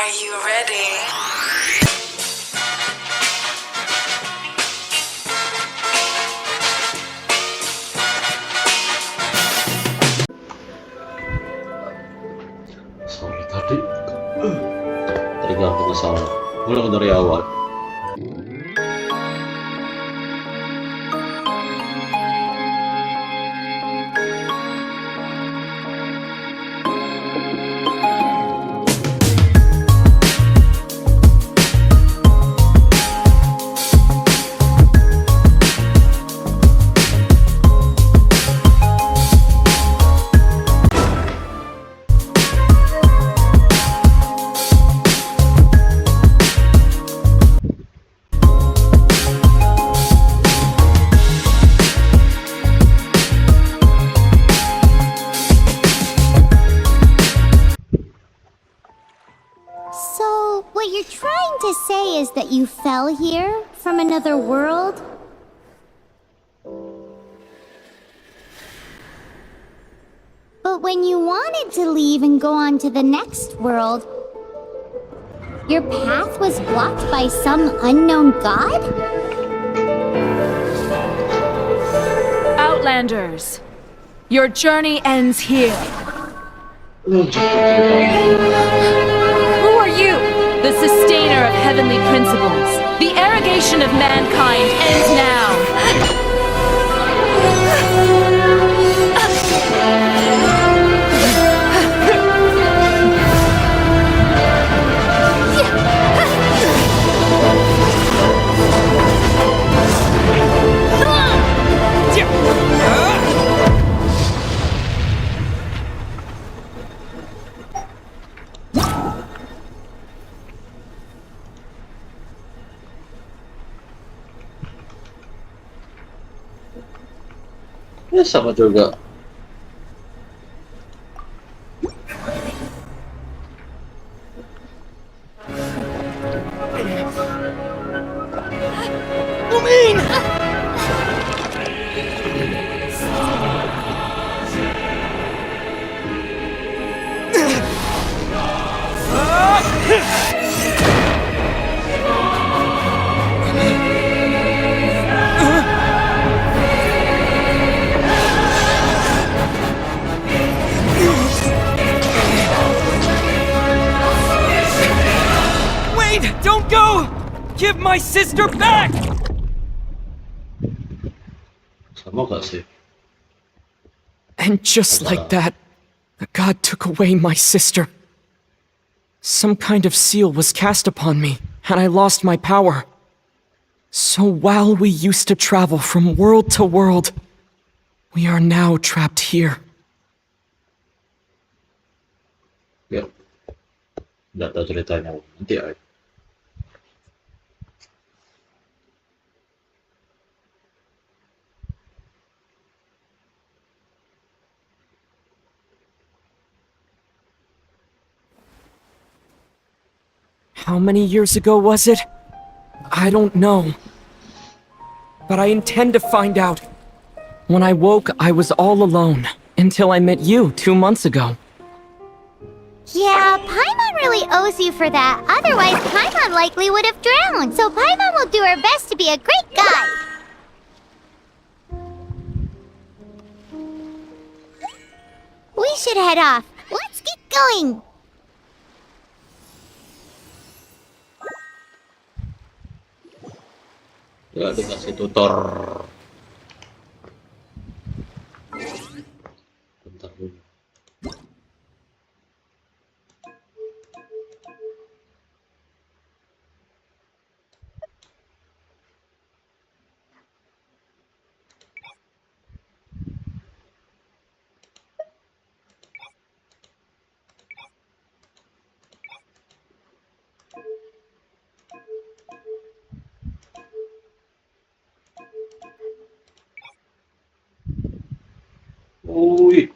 Are you ready? Sorry tadi. Terganggu masalah. Ulang dari awal. So, what you're trying to say is that you fell here from another world? But when you wanted to leave and go on to the next world, your path was blocked by some unknown god? Outlanders, your journey ends here. Who are you? The sustainer of heavenly principles. The arrogation of mankind ends now. Ya sama juga. Wait! Don't go! Give my sister back! Sama gak sih? And just like that, the god took away my sister. Some kind of seal was cast upon me, and I lost my power. So while we used to travel from world to world, we are now trapped here. Ya. Nggak tahu ceritanya. Nanti ya. How many years ago was it? I don't know. But I intend to find out. When I woke, I was all alone, until I met you 2 months ago. Yeah, Paimon really owes you for that. Otherwise, Paimon likely would have drowned. So Paimon will do her best to be a great guide. We should head off. Let's get going. Ya dikasih tutor. Bentar dulu. Ui.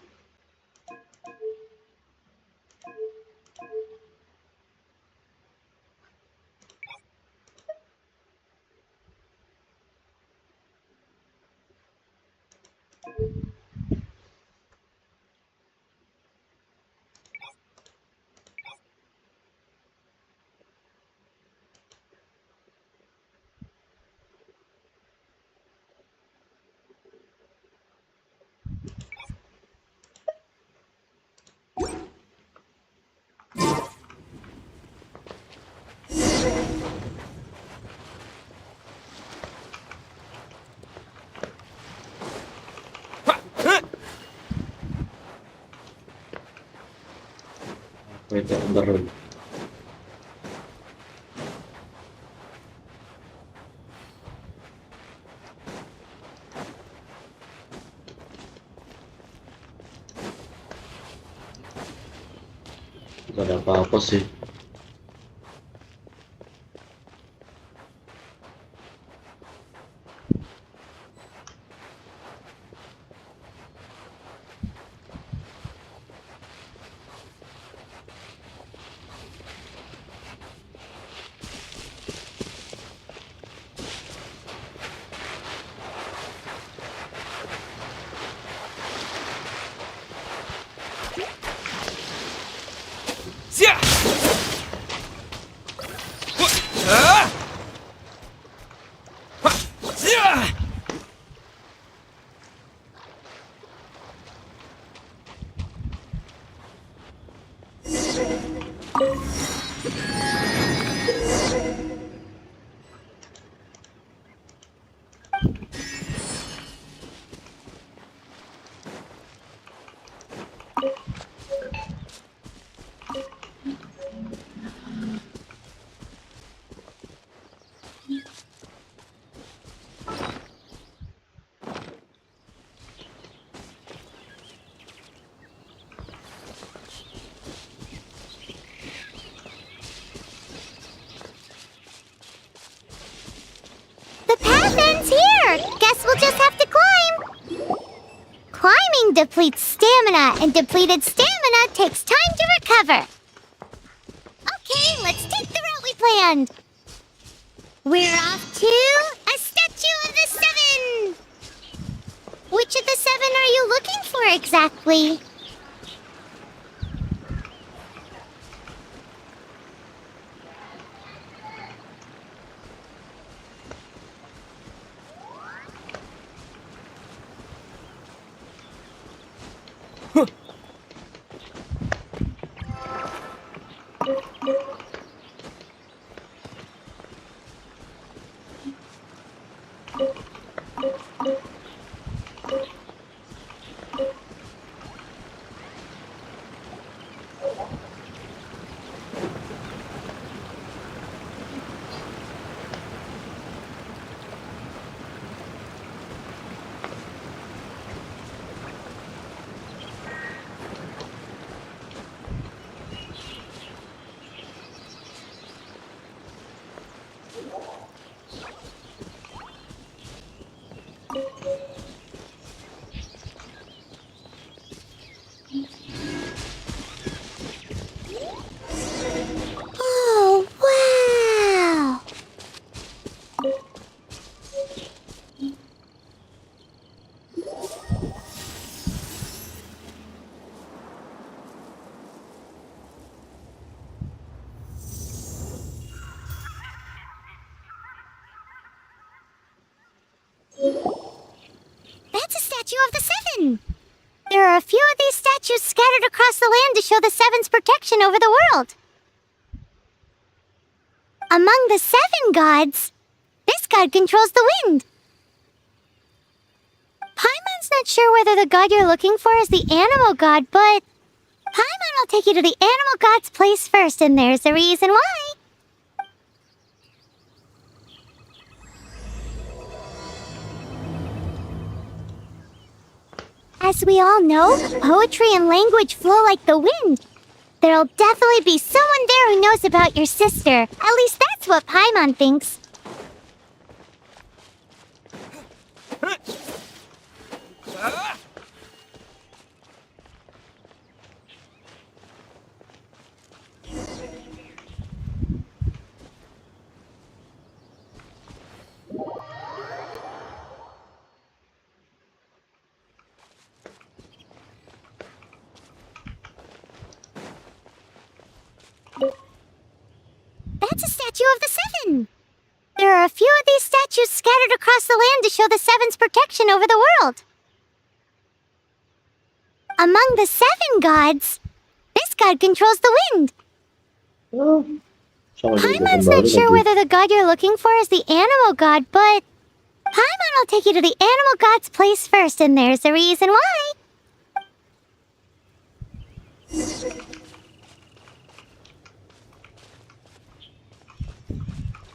kayak bentar dulu. Gak ada apa-apa sih. The path ends here! Guess we'll just have to climb! Climbing depletes stamina, and depleted stamina takes time to recover. Okay, let's take the route we planned. We're off to a statue of the seven! Which of the seven are you looking for exactly? Oh, wow! That's a statue of the seven! There are a few of these statues scattered across the land to show the seven's protection over the world. Among the seven gods, this god controls the wind. Paimon's not sure whether the god you're looking for is the animal god, but Paimon will take you to the animal god's place first, and there's a reason why. As we all know, poetry and language flow like the wind. There'll definitely be someone there who knows about your sister. At least that's what Paimon thinks. That's a statue of the seven! There are a few of these statues scattered across the land to show the seven's protection over the world. Among the seven gods, this god controls the wind. Paimon's not sure whether the god you're looking for is the animal god, but Paimon will take you to the animal god's place first, and there's a reason why.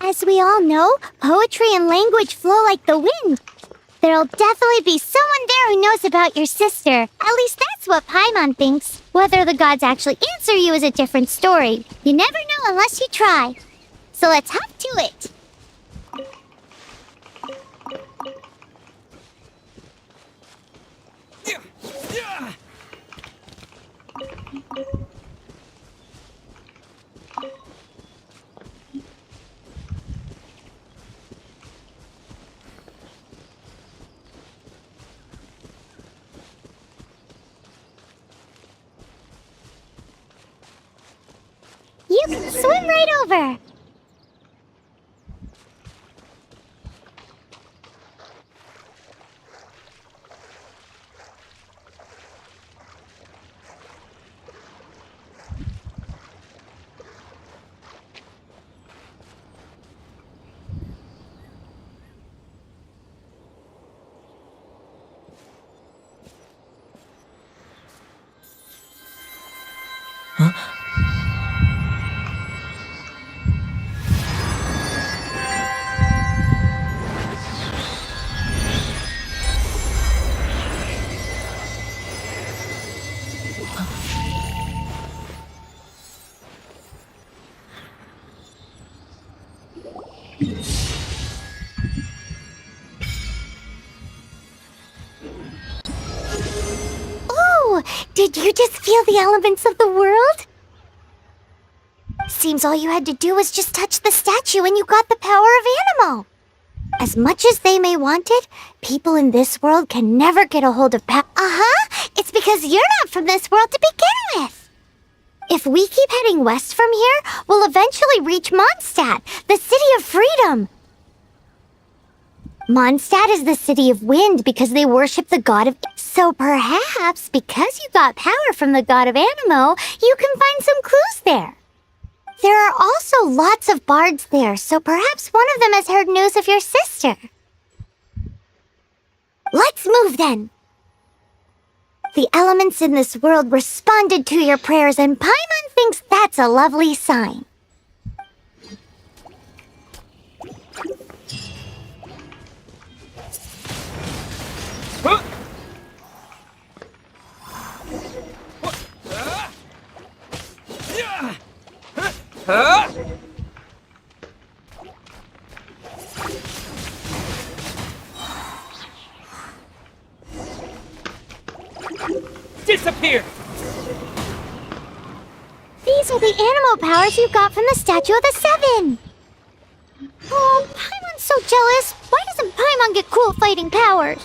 As we all know, poetry and language flow like the wind. There'll definitely be someone there who knows about your sister. At least that's what Paimon thinks. Whether the gods actually answer you is a different story. You never know unless you try. So let's hop to it. You can swim right over. Oh, did you just feel the elements of the world? Seems all you had to do was just touch the statue and you got the power of Animo. As much as they may want it, people in this world can never get a hold of power. It's because you're not from this world to begin with. If we keep heading west from here, we'll eventually reach Mondstadt, the city of freedom. Mondstadt is the city of wind because they worship the god of... So perhaps, because you got power from the god of Animo, you can find some clues there. There are also lots of bards there, so perhaps one of them has heard news of your sister. Let's move then. The elements in this world responded to your prayers, and Paimon thinks that's a lovely sign. Disappear! These are the animal powers you got from the Statue of the Seven. Oh, Paimon's so jealous. Why doesn't Paimon get cool fighting powers?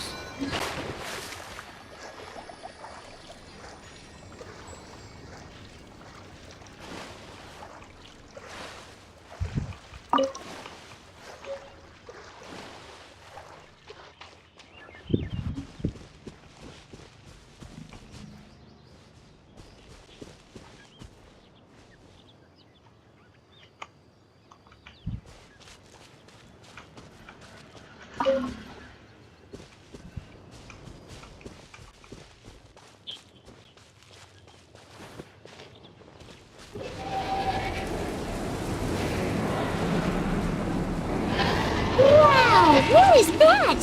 Wow, what is that?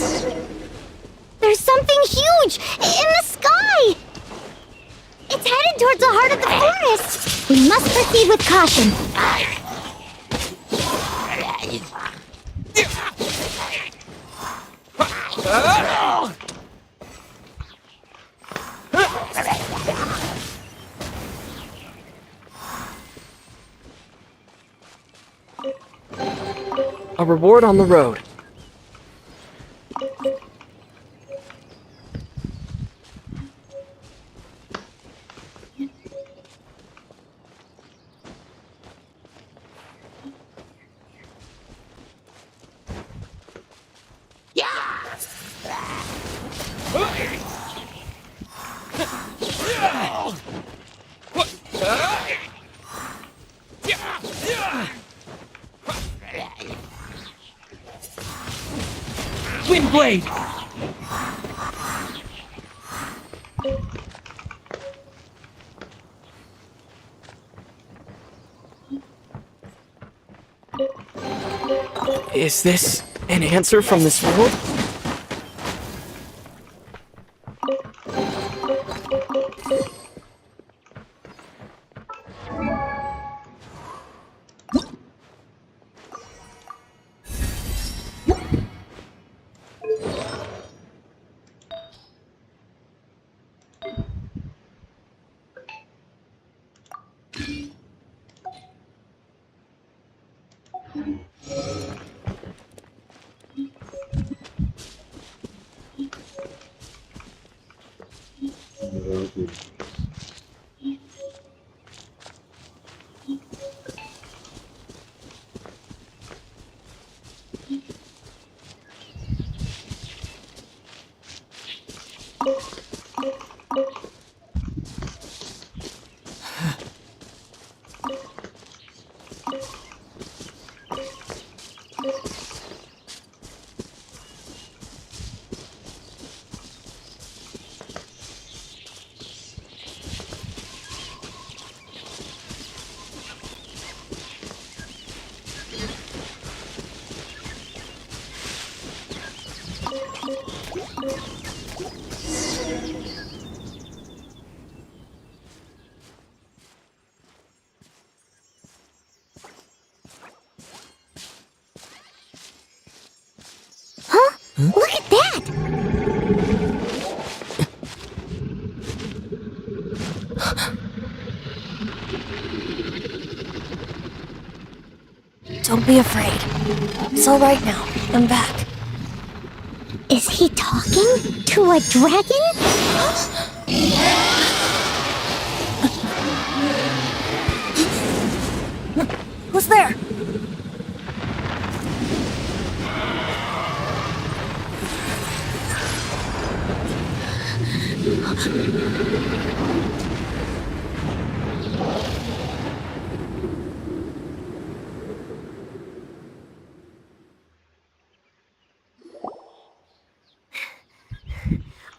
There's something huge in the sky! It's headed towards the heart of the forest! We must proceed with caution. A reward on the road. Windblade! Is this an answer from this world? Huh? Look at that! Don't be afraid. It's all right now. I'm back. Is he talking to a dragon? Who's there?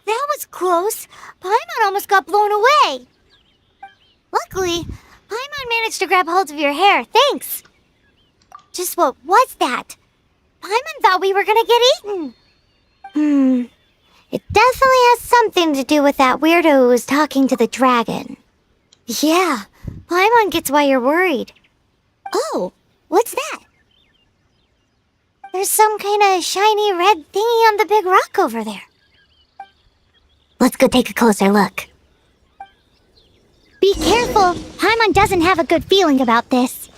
That was close. Paimon almost got blown away. Luckily, Paimon managed to grab hold of your hair. Thanks. Just what was that? Paimon thought we were gonna get eaten. It definitely has something to do with that weirdo who was talking to the dragon. Yeah, Paimon gets why you're worried. Oh, what's that? There's some kind of shiny red thingy on the big rock over there. Let's go take a closer look. Be careful! Paimon doesn't have a good feeling about this.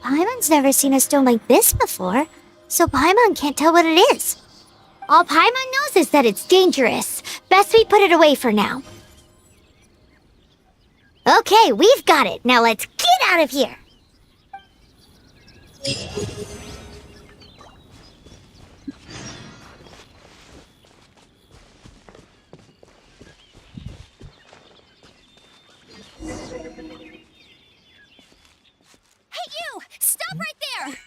Paimon's never seen a stone like this before, so Paimon can't tell what it is. All Paimon knows is that it's dangerous. Best we put it away for now. Okay, we've got it. Now let's get out of here. Hey, you! Stop right there!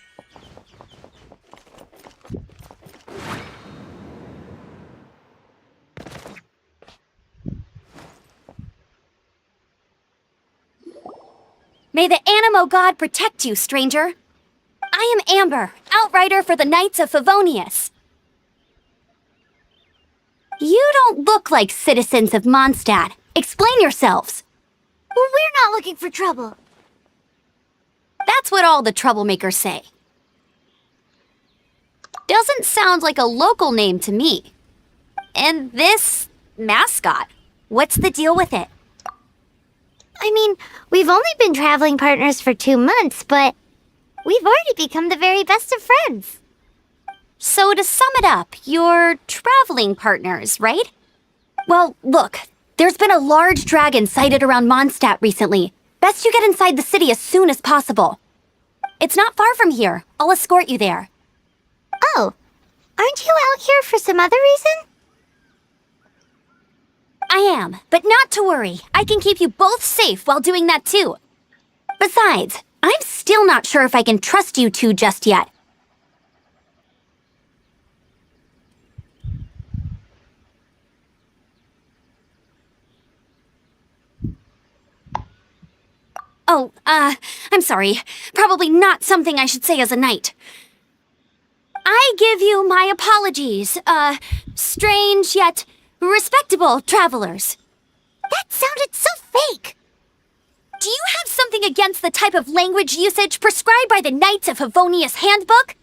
May the Animo God protect you, stranger. I am Amber, outrider for the Knights of Favonius. You don't look like citizens of Mondstadt. Explain yourselves. Well, we're not looking for trouble. That's what all the troublemakers say. Doesn't sound like a local name to me. And this mascot, what's the deal with it? I mean, we've only been traveling partners for 2 months, but we've already become the very best of friends. So to sum it up, you're traveling partners, right? Well, look, there's been a large dragon sighted around Mondstadt recently. Best you get inside the city as soon as possible. It's not far from here. I'll escort you there. Oh, aren't you out here for some other reason? I am, but not to worry. I can keep you both safe while doing that too. Besides, I'm still not sure if I can trust you two just yet. Oh, I'm sorry. Probably not something I should say as a knight. I give you my apologies, strange yet respectable travelers. That sounded so fake. Do you have something against the type of language usage prescribed by the Knights of Favonius Handbook?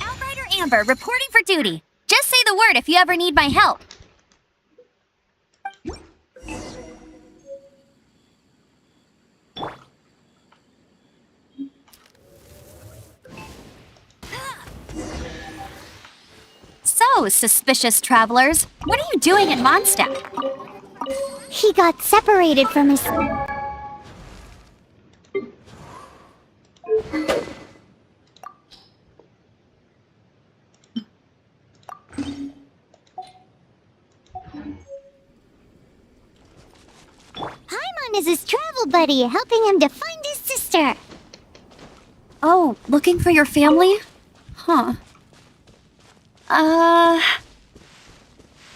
Outrider Amber reporting for duty. Just say the word if you ever need my help. So, suspicious travelers, what are you doing in Mondstadt? He got separated from his... Paimon is his travel buddy, helping him to find his sister. Oh, looking for your family? Huh.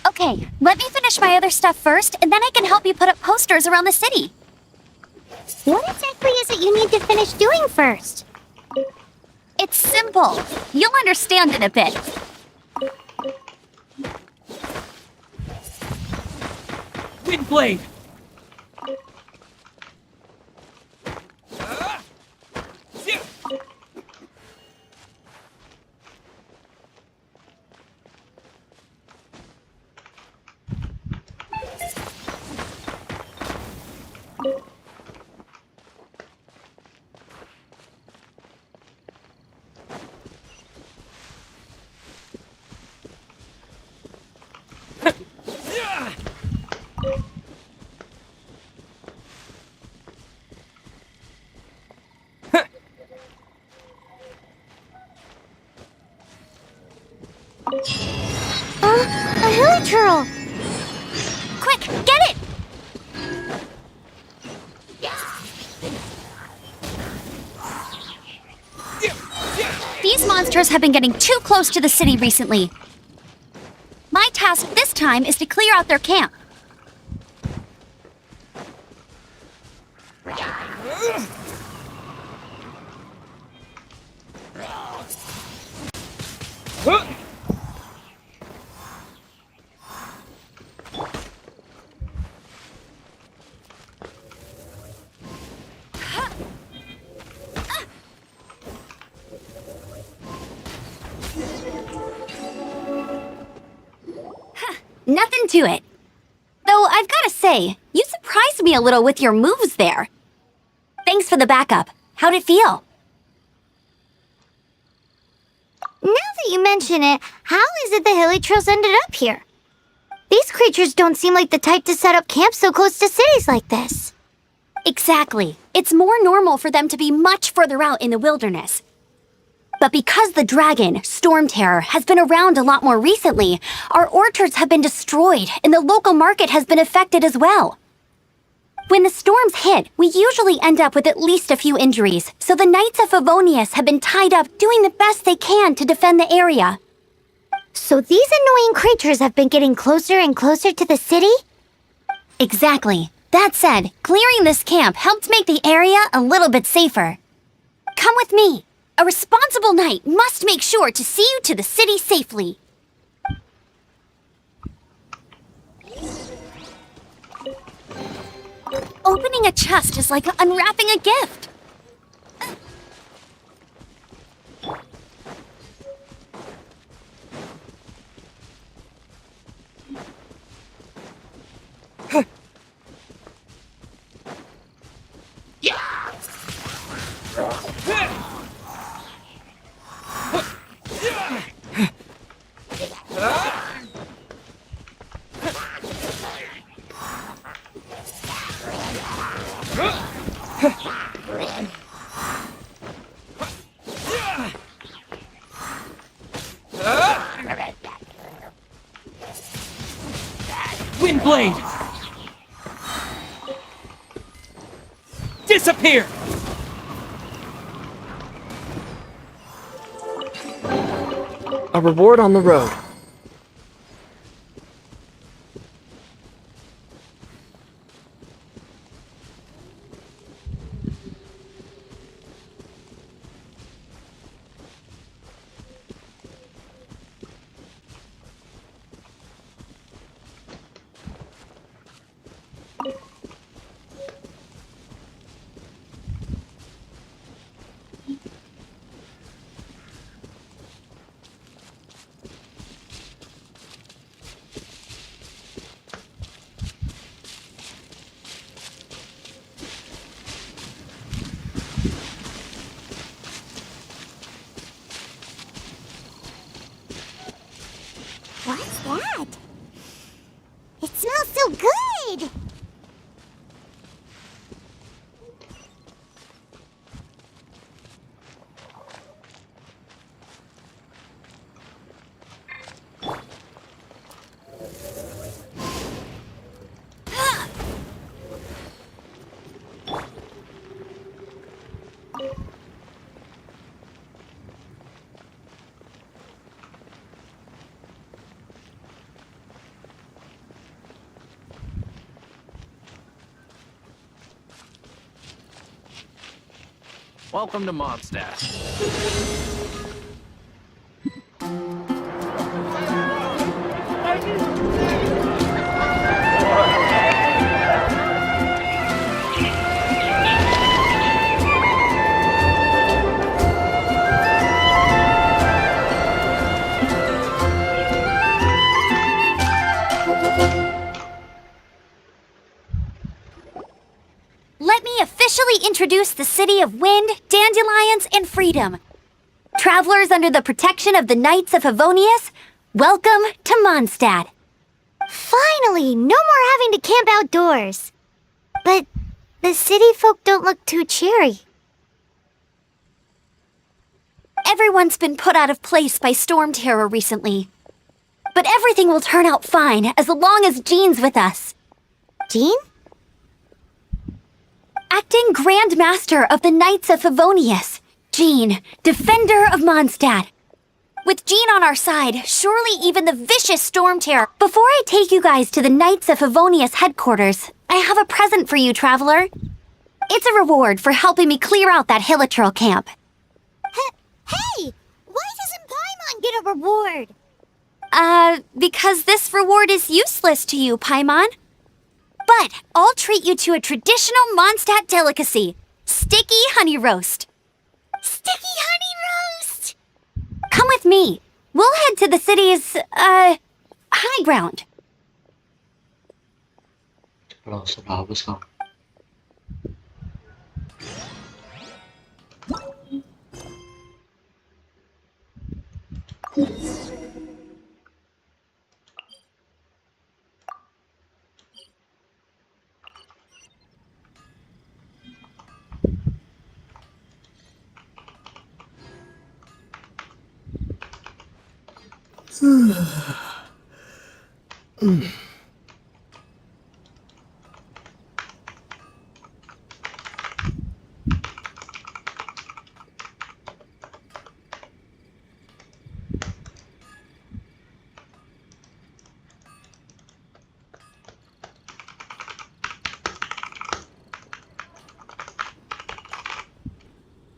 Okay, let me finish my other stuff first, and then I can help you put up posters around the city. What exactly is it you need to finish doing first? It's simple. You'll understand in a bit. Windblade! A hilichurl! Quick, get it! These monsters have been getting too close to the city recently. My task this time is to clear out their camp. Nothing to it. Though I've gotta say, you surprised me a little with your moves there. Thanks for the backup. How'd it feel? Now that you mention it, how is it the hilichurls ended up here? These creatures don't seem like the type to set up camp so close to cities like this. Exactly. It's more normal for them to be much further out in the wilderness. But because the dragon, Storm Terror, has been around a lot more recently, our orchards have been destroyed and the local market has been affected as well. When the storms hit, we usually end up with at least a few injuries, so the Knights of Favonius have been tied up doing the best they can to defend the area. So these annoying creatures have been getting closer and closer to the city? Exactly. That said, clearing this camp helped make the area a little bit safer. Come with me. A responsible knight must make sure to see you to the city safely. Opening a chest is like unwrapping a gift. Windblade! Disappear! A reward on the road. Welcome to Mondstadt. Let me officially introduce the city of wind, dandelions, and freedom. Travelers under the protection of the Knights of Favonius, welcome to Mondstadt. Finally, no more having to camp outdoors. But the city folk don't look too cheery. Everyone's been put out of place by storm terror recently. But everything will turn out fine as long as Jean's with us. Jean? Acting Grand Master of the Knights of Favonius, Jean, Defender of Mondstadt. With Jean on our side, surely even the vicious storm terror. Before I take you guys to the Knights of Favonius headquarters, I have a present for you, Traveler. It's a reward for helping me clear out that Hilitril camp. Hey! Why doesn't Paimon get a reward? Because this reward is useless to you, Paimon. But I'll treat you to a traditional Mondstadt delicacy, sticky honey roast. Sticky honey roast! Come with me. We'll head to the city's, high ground. Langsung habis kang.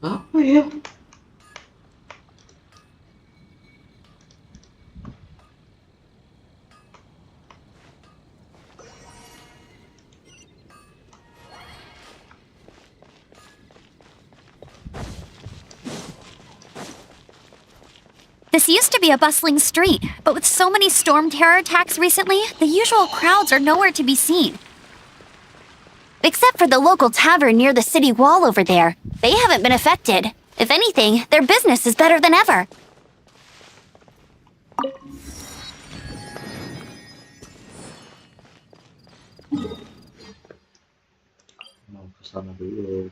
Apa ya? This used to be a bustling street, but with so many storm terror attacks recently, the usual crowds are nowhere to be seen. Except for the local tavern near the city wall over there. They haven't been affected. If anything, their business is better than ever. Mau ke sana dulu.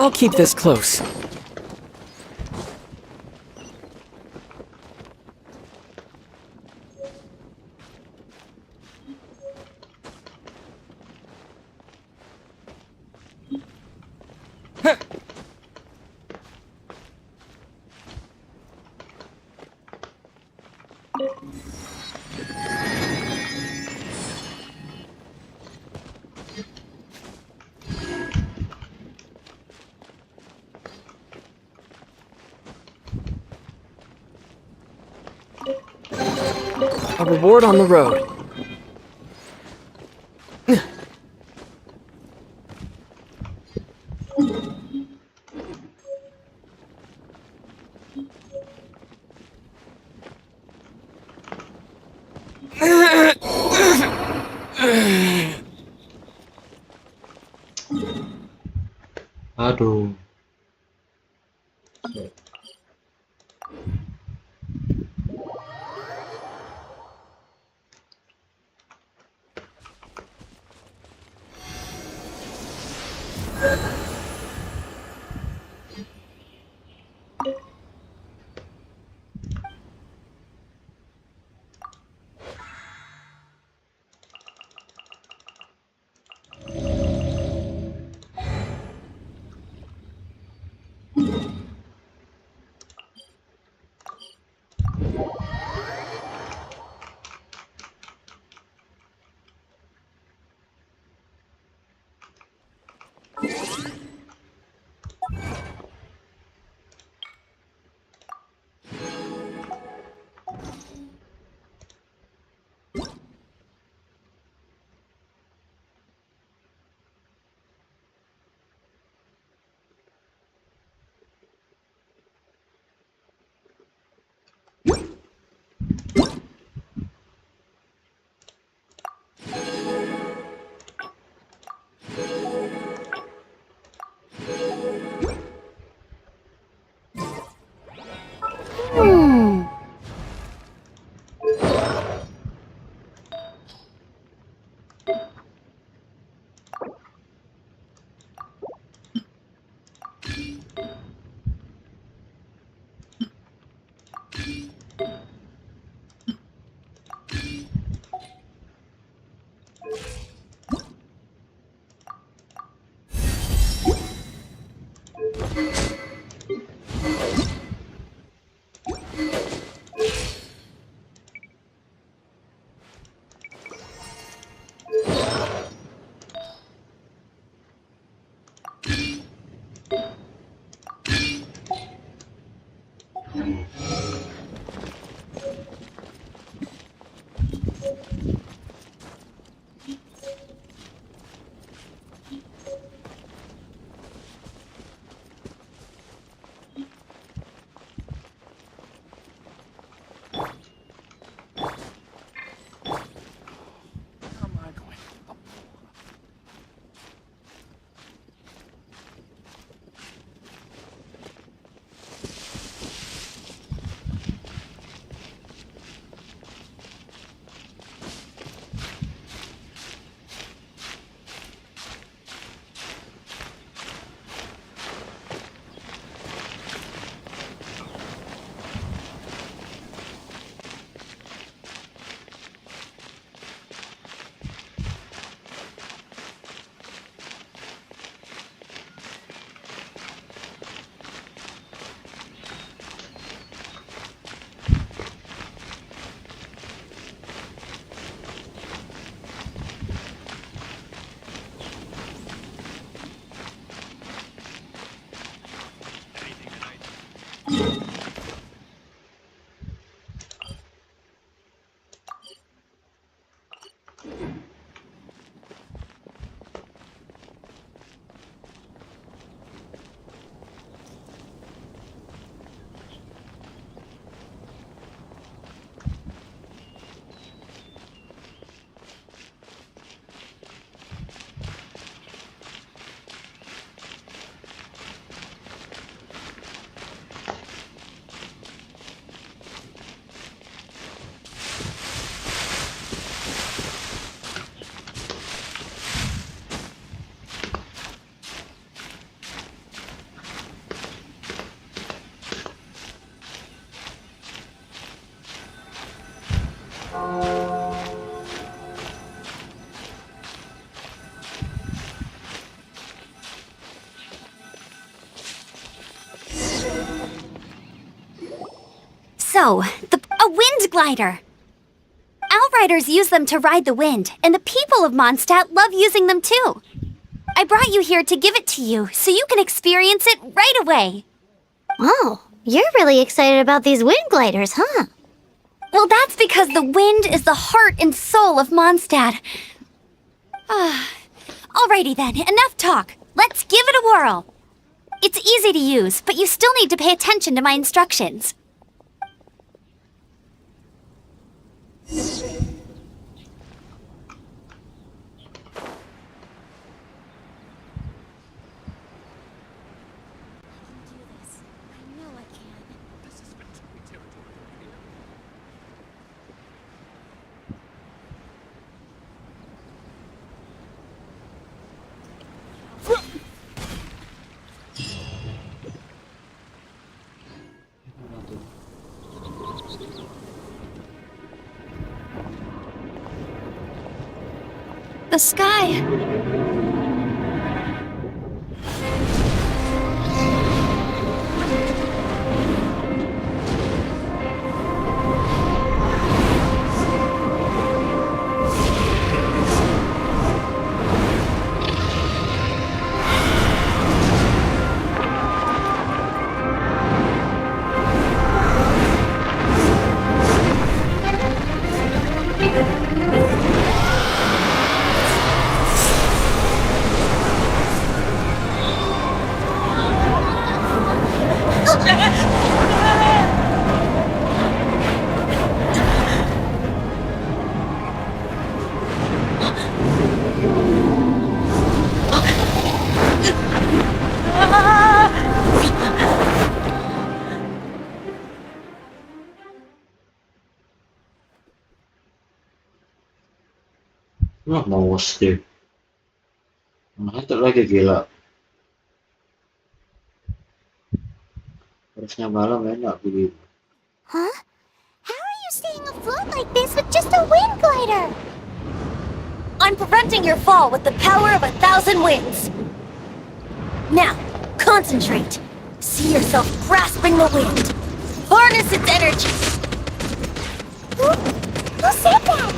I'll keep this close. A reward on the road. Aduh. So, a wind glider! Outriders use them to ride the wind, and the people of Mondstadt love using them too. I brought you here to give it to you, so you can experience it right away. Oh, you're really excited about these wind gliders, huh? Well, that's because the wind is the heart and soul of Mondstadt. Alrighty then, enough talk. Let's give it a whirl. It's easy to use, but you still need to pay attention to my instructions. The sky. Nggak mau deh. Ngantuk lagi gila. Harusnya malam enak begini. Huh? How are you staying afloat like this with just a wind glider? I'm preventing your fall with the power of 1,000 winds. Now, concentrate. See yourself grasping the wind. Harness its energy. Who said that?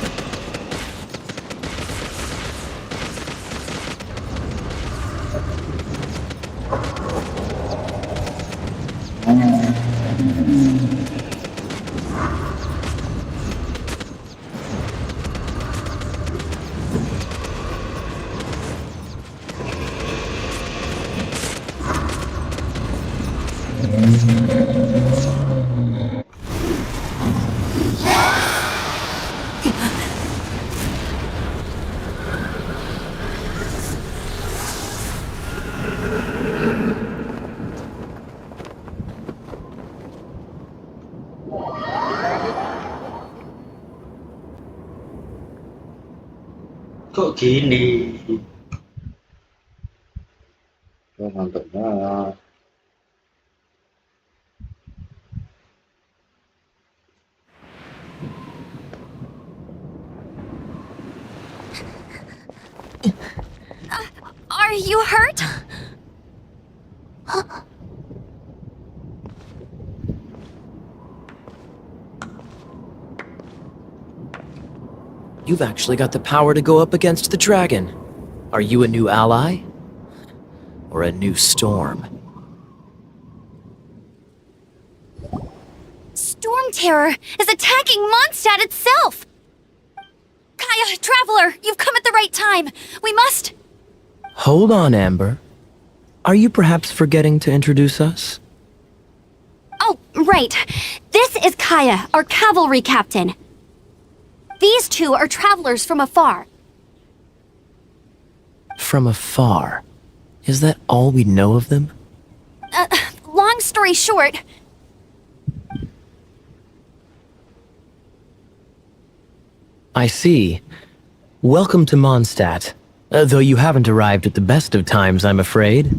Kok gini? Oh, mantap banget. Are you hurt? You've actually got the power to go up against the dragon. Are you a new ally? Or a new storm? Storm Terror is attacking Mondstadt itself! Kaya, Traveler, you've come at the right time. We must... Hold on, Amber. Are you perhaps forgetting to introduce us? Oh, right. This is Kaya, our cavalry captain. These two are travelers from afar. From afar? Is that all we know of them? Long story short... I see. Welcome to Mondstadt. Though you haven't arrived at the best of times, I'm afraid.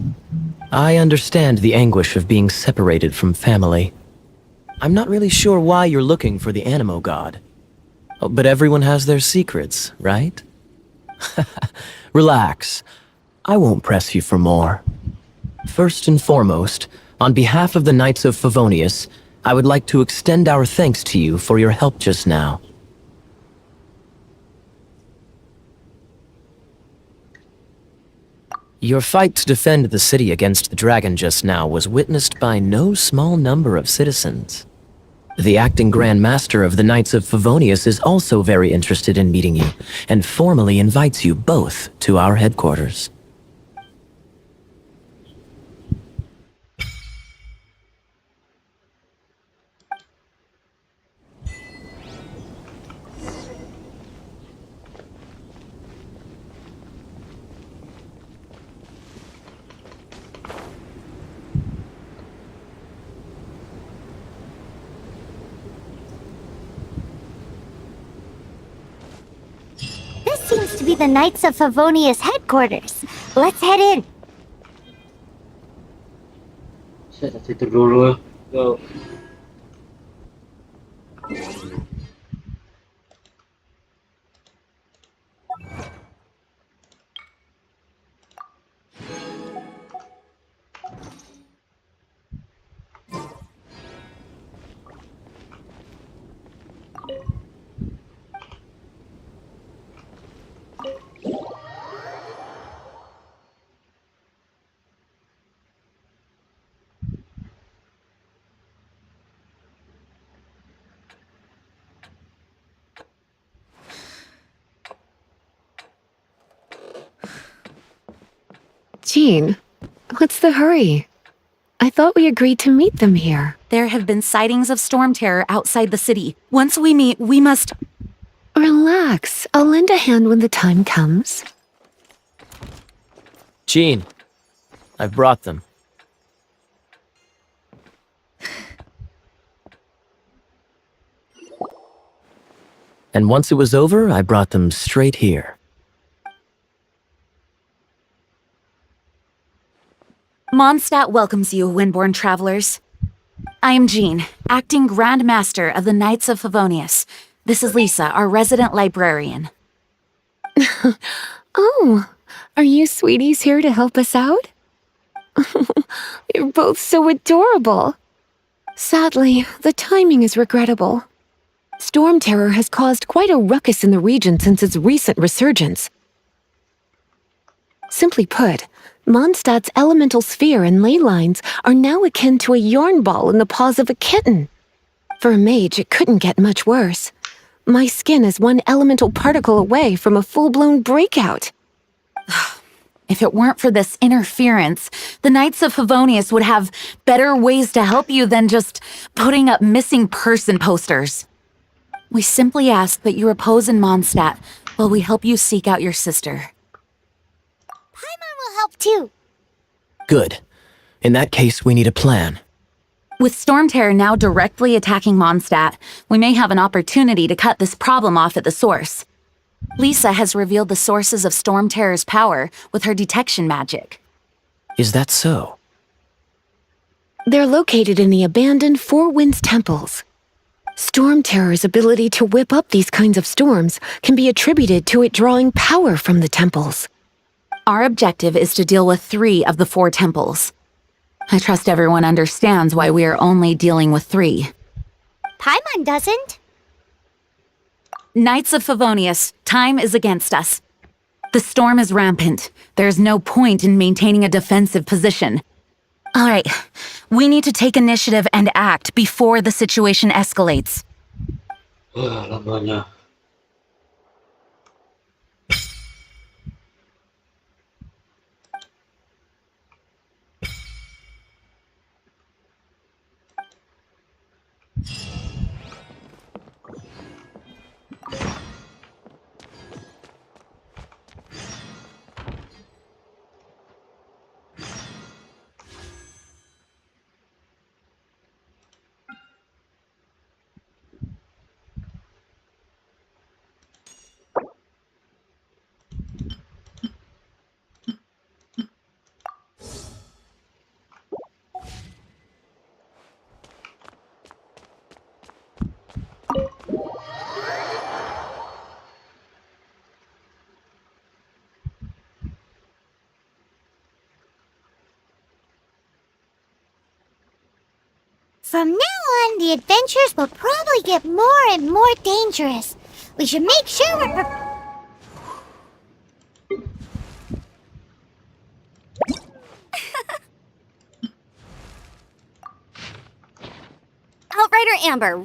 I understand the anguish of being separated from family. I'm not really sure why you're looking for the Animo God. Oh, but everyone has their secrets, right? Relax. I won't press you for more. First and foremost, on behalf of the Knights of Favonius, I would like to extend our thanks to you for your help just now. Your fight to defend the city against the dragon just now was witnessed by no small number of citizens. The acting Grand Master of the Knights of Favonius is also very interested in meeting you, and formally invites you both to our headquarters. This seems to be the Knights of Favonius headquarters. Let's head in. Saya tak tidur dulu. Go. Jean, what's the hurry? I thought we agreed to meet them here. There have been sightings of storm terror outside the city. Once we meet, we must... Relax. I'll lend a hand when the time comes. Jean, I've brought them. And once it was over, I brought them straight here. Mondstadt welcomes you, Windborn travelers. I am Jean, acting Grand Master of the Knights of Favonius. This is Lisa, our resident librarian. Oh, are you sweeties here to help us out? You're both so adorable. Sadly, the timing is regrettable. Storm terror has caused quite a ruckus in the region since its recent resurgence. Simply put, Mondstadt's elemental sphere and ley lines are now akin to a yarn ball in the paws of a kitten. For a mage, it couldn't get much worse. My skin is one elemental particle away from a full-blown breakout. If it weren't for this interference, the Knights of Favonius would have better ways to help you than just putting up missing person posters. We simply ask that you repose in Mondstadt while we help you seek out your sister. Paimon will help too. Good. In that case, we need a plan. With storm terror now directly attacking Mondstadt, we may have an opportunity to cut this problem off at the source. Lisa has revealed the sources of storm terror's power with her detection magic. Is that so? They're located in the abandoned Four Winds temples. Storm terror's ability to whip up these kinds of storms can be attributed to it drawing power from the temples. Our objective is to deal with 3 of the 4 temples. I trust everyone understands why we are only dealing with 3. Paimon doesn't. Knights of Favonius, time is against us. The storm is rampant. There's no point in maintaining a defensive position. All right, we need to take initiative and act before the situation escalates. Lamanya. From now on, the adventures will probably get more and more dangerous. We should make sure we're Outrider Amber.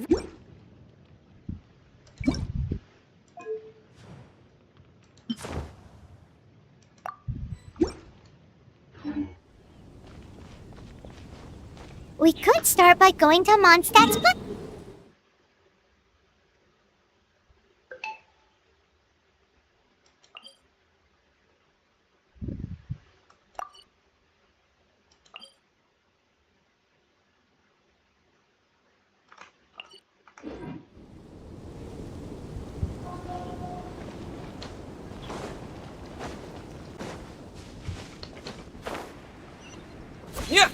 We could start by going to Mondstadt's book. Yeah.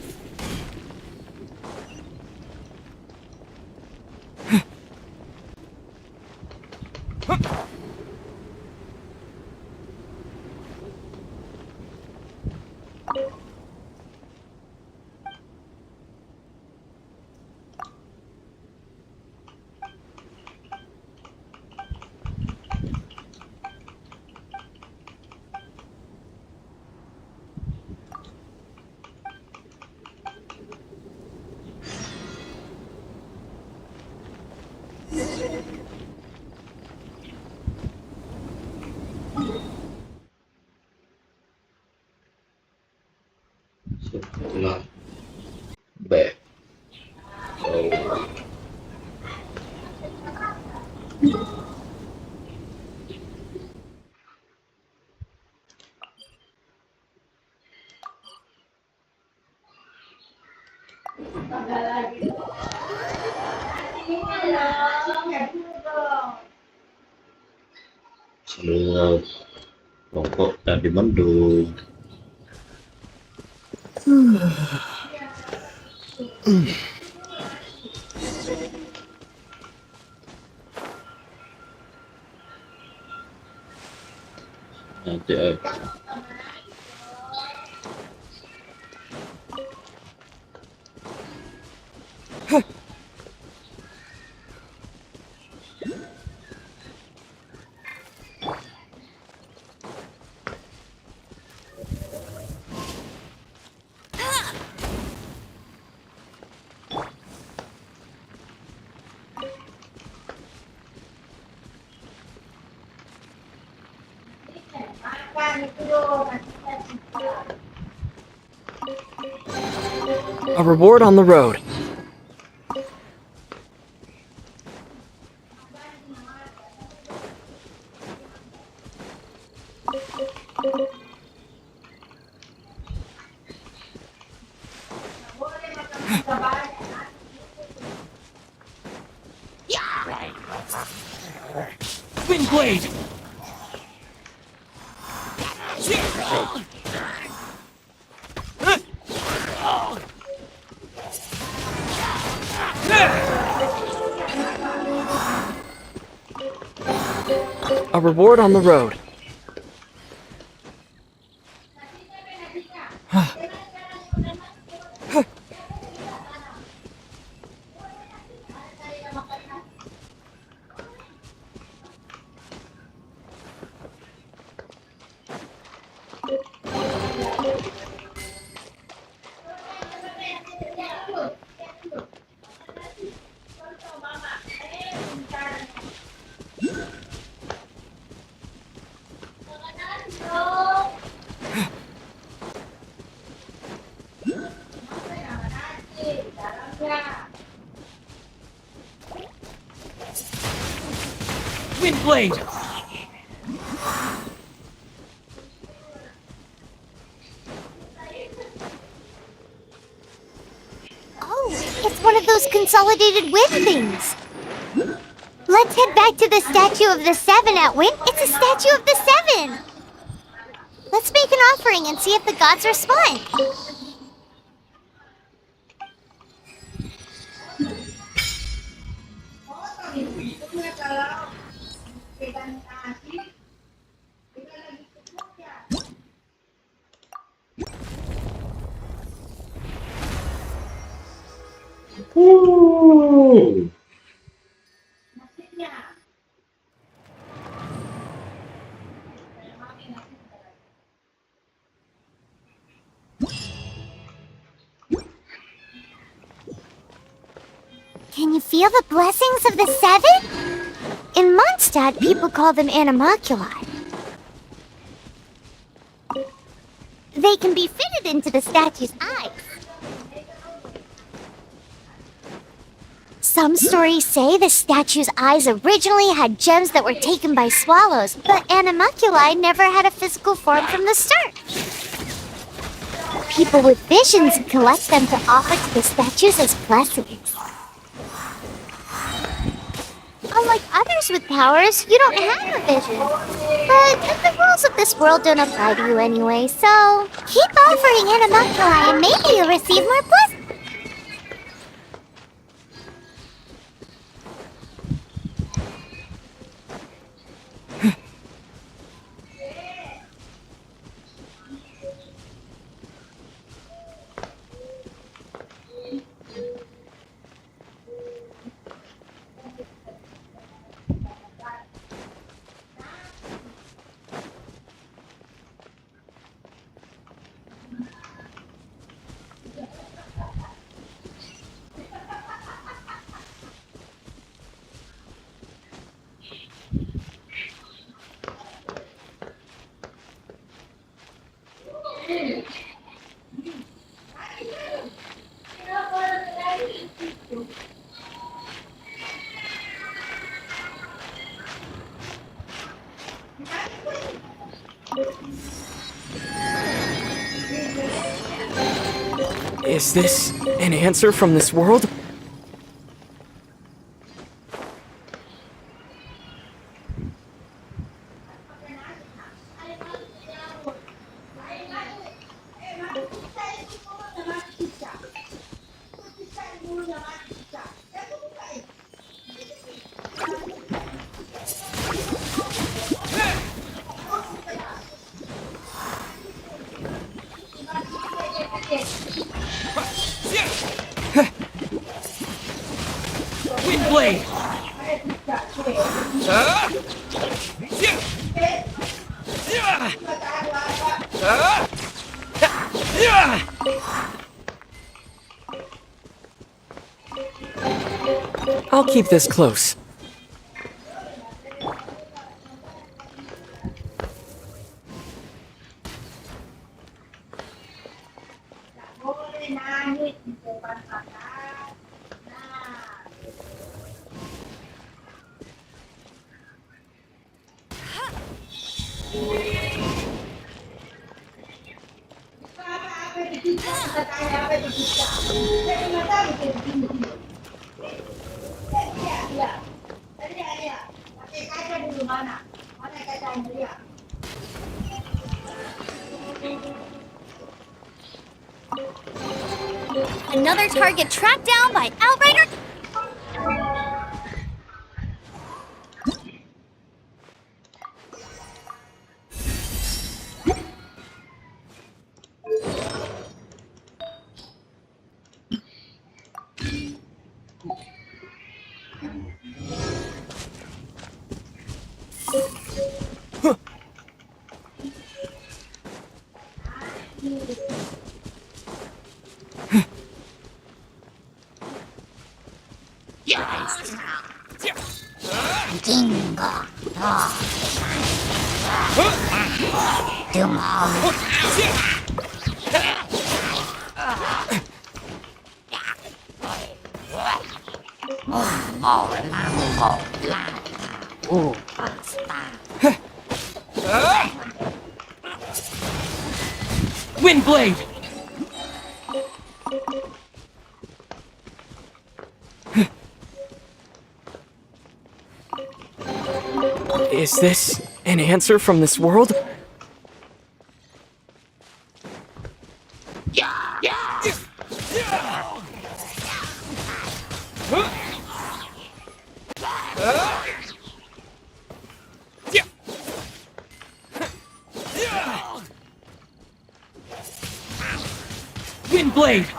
Setelah back. Oh. Sambil rokok tadi mendung. Nanti A reward on the road. Wind blade. A reward on the road. Wind blade. Oh, it's one of those consolidated wind things. Let's head back to the Statue of the Seven at Wind. It's a Statue of the Seven. Let's make an offering and see if the gods respond. Can you feel the blessings of the seven? In Mondstadt, people call them animalculi. They can be fitted into the statue's eyes. Some stories say the statue's eyes originally had gems that were taken by swallows, but animalculi never had a physical form from the start. People with visions collect them to offer to the statues as blessings. Unlike others with powers, you don't have a vision. But the rules of this world don't apply to you anyway, so keep offering animalculi and maybe you'll receive more blessings. Is this an answer from this world? Windblade! I'll keep this close. Another target tracked down by Outrider. Windblade! Is this an answer from this world? Windblade!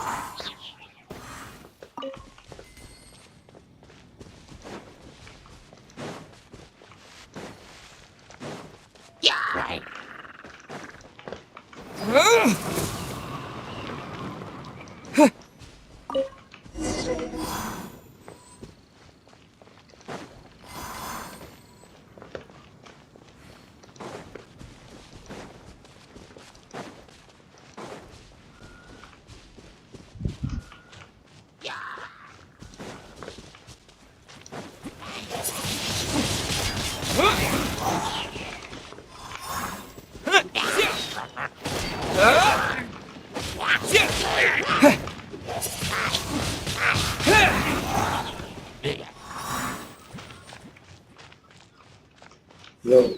Yo.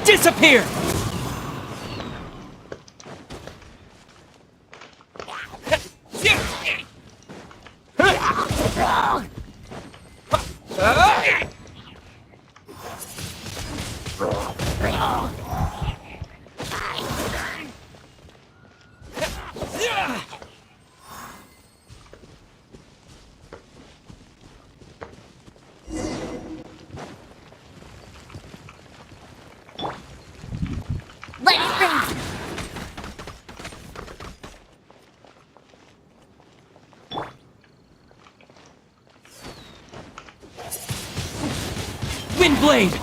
Disappear! Let it rain! Windblade!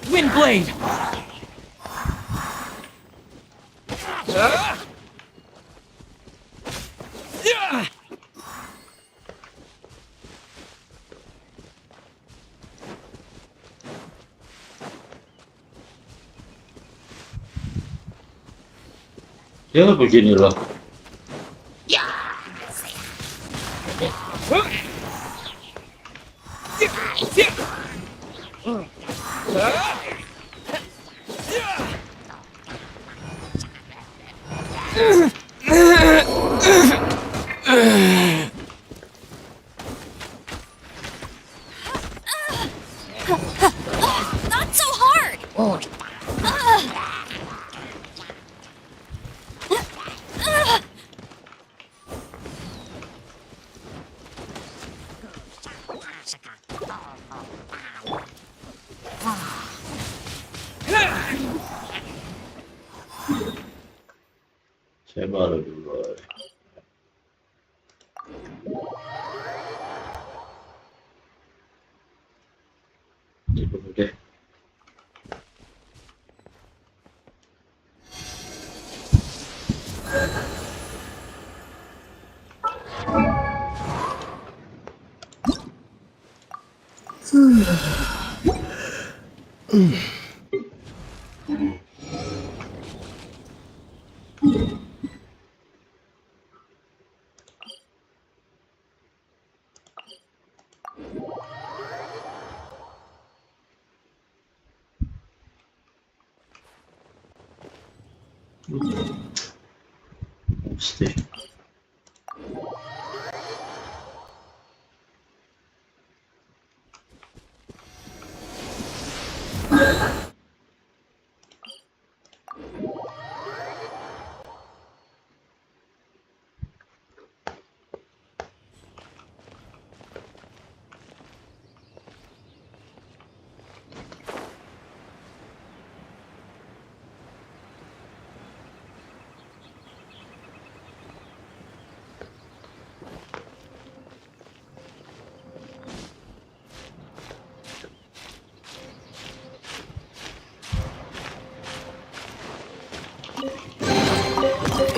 Windblade! Ya beginilah. Not so hard! Saya baru dulu. Cukup deh. Mesti.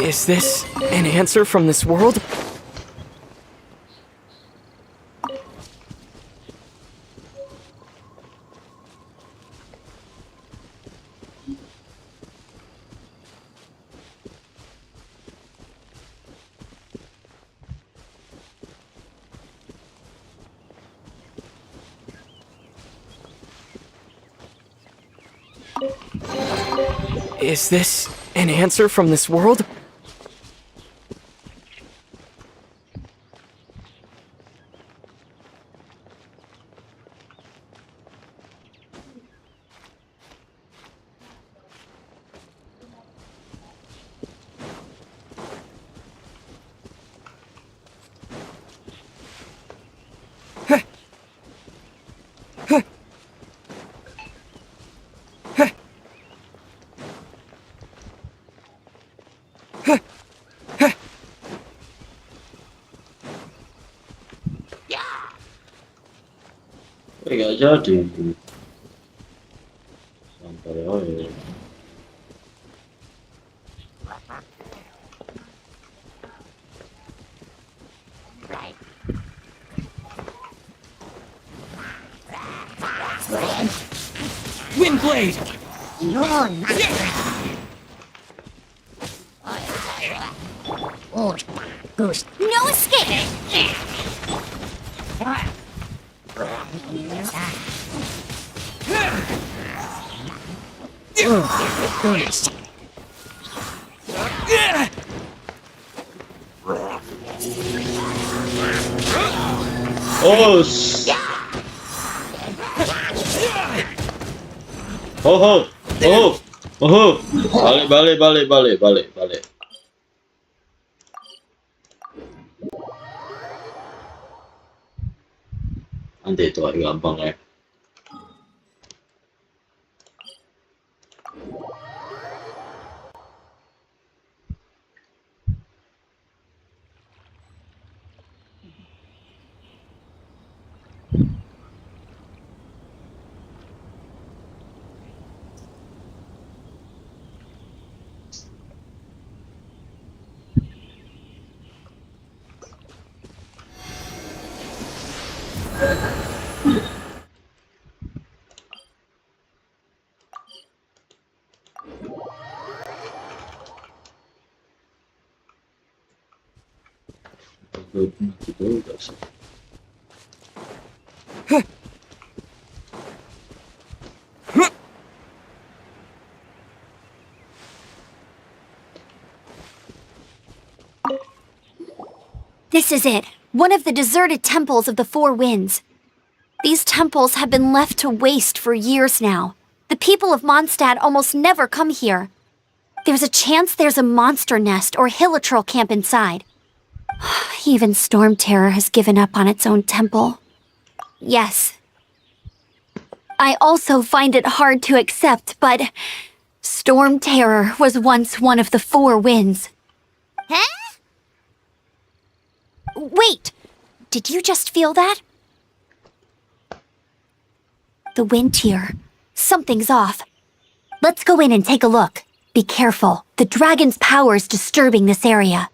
Is this an answer from this world? Is this an answer from this world? Nggak jadi. Santai aja. Windblade! No escape! Oh, oh, oh, oh, balik. Nanti itu agak gampang ya. Gitu udah sih. This is it, one of the deserted temples of the Four Winds. These temples have been left to waste for years now. The people of Mondstadt almost never come here. There's a chance there's a monster nest or hilitrol camp inside. Even Storm Terror has given up on its own temple. Yes. I also find it hard to accept, but Storm Terror was once one of the Four Winds. Huh? Wait! Did you just feel that? The wind here. Something's off. Let's go in and take a look. Be careful. The dragon's power is disturbing this area.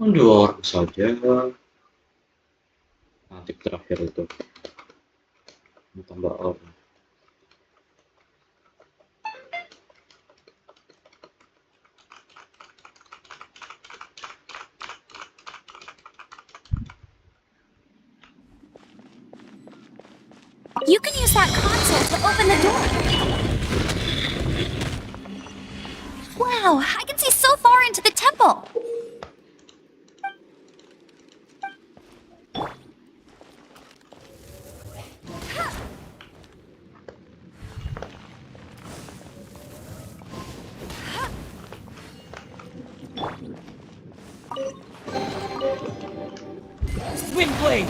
Dua orang saja. Nanti terakhir itu tambah orang. You can use that console to open the door. Wow, I can see so far into the temple. Windblade!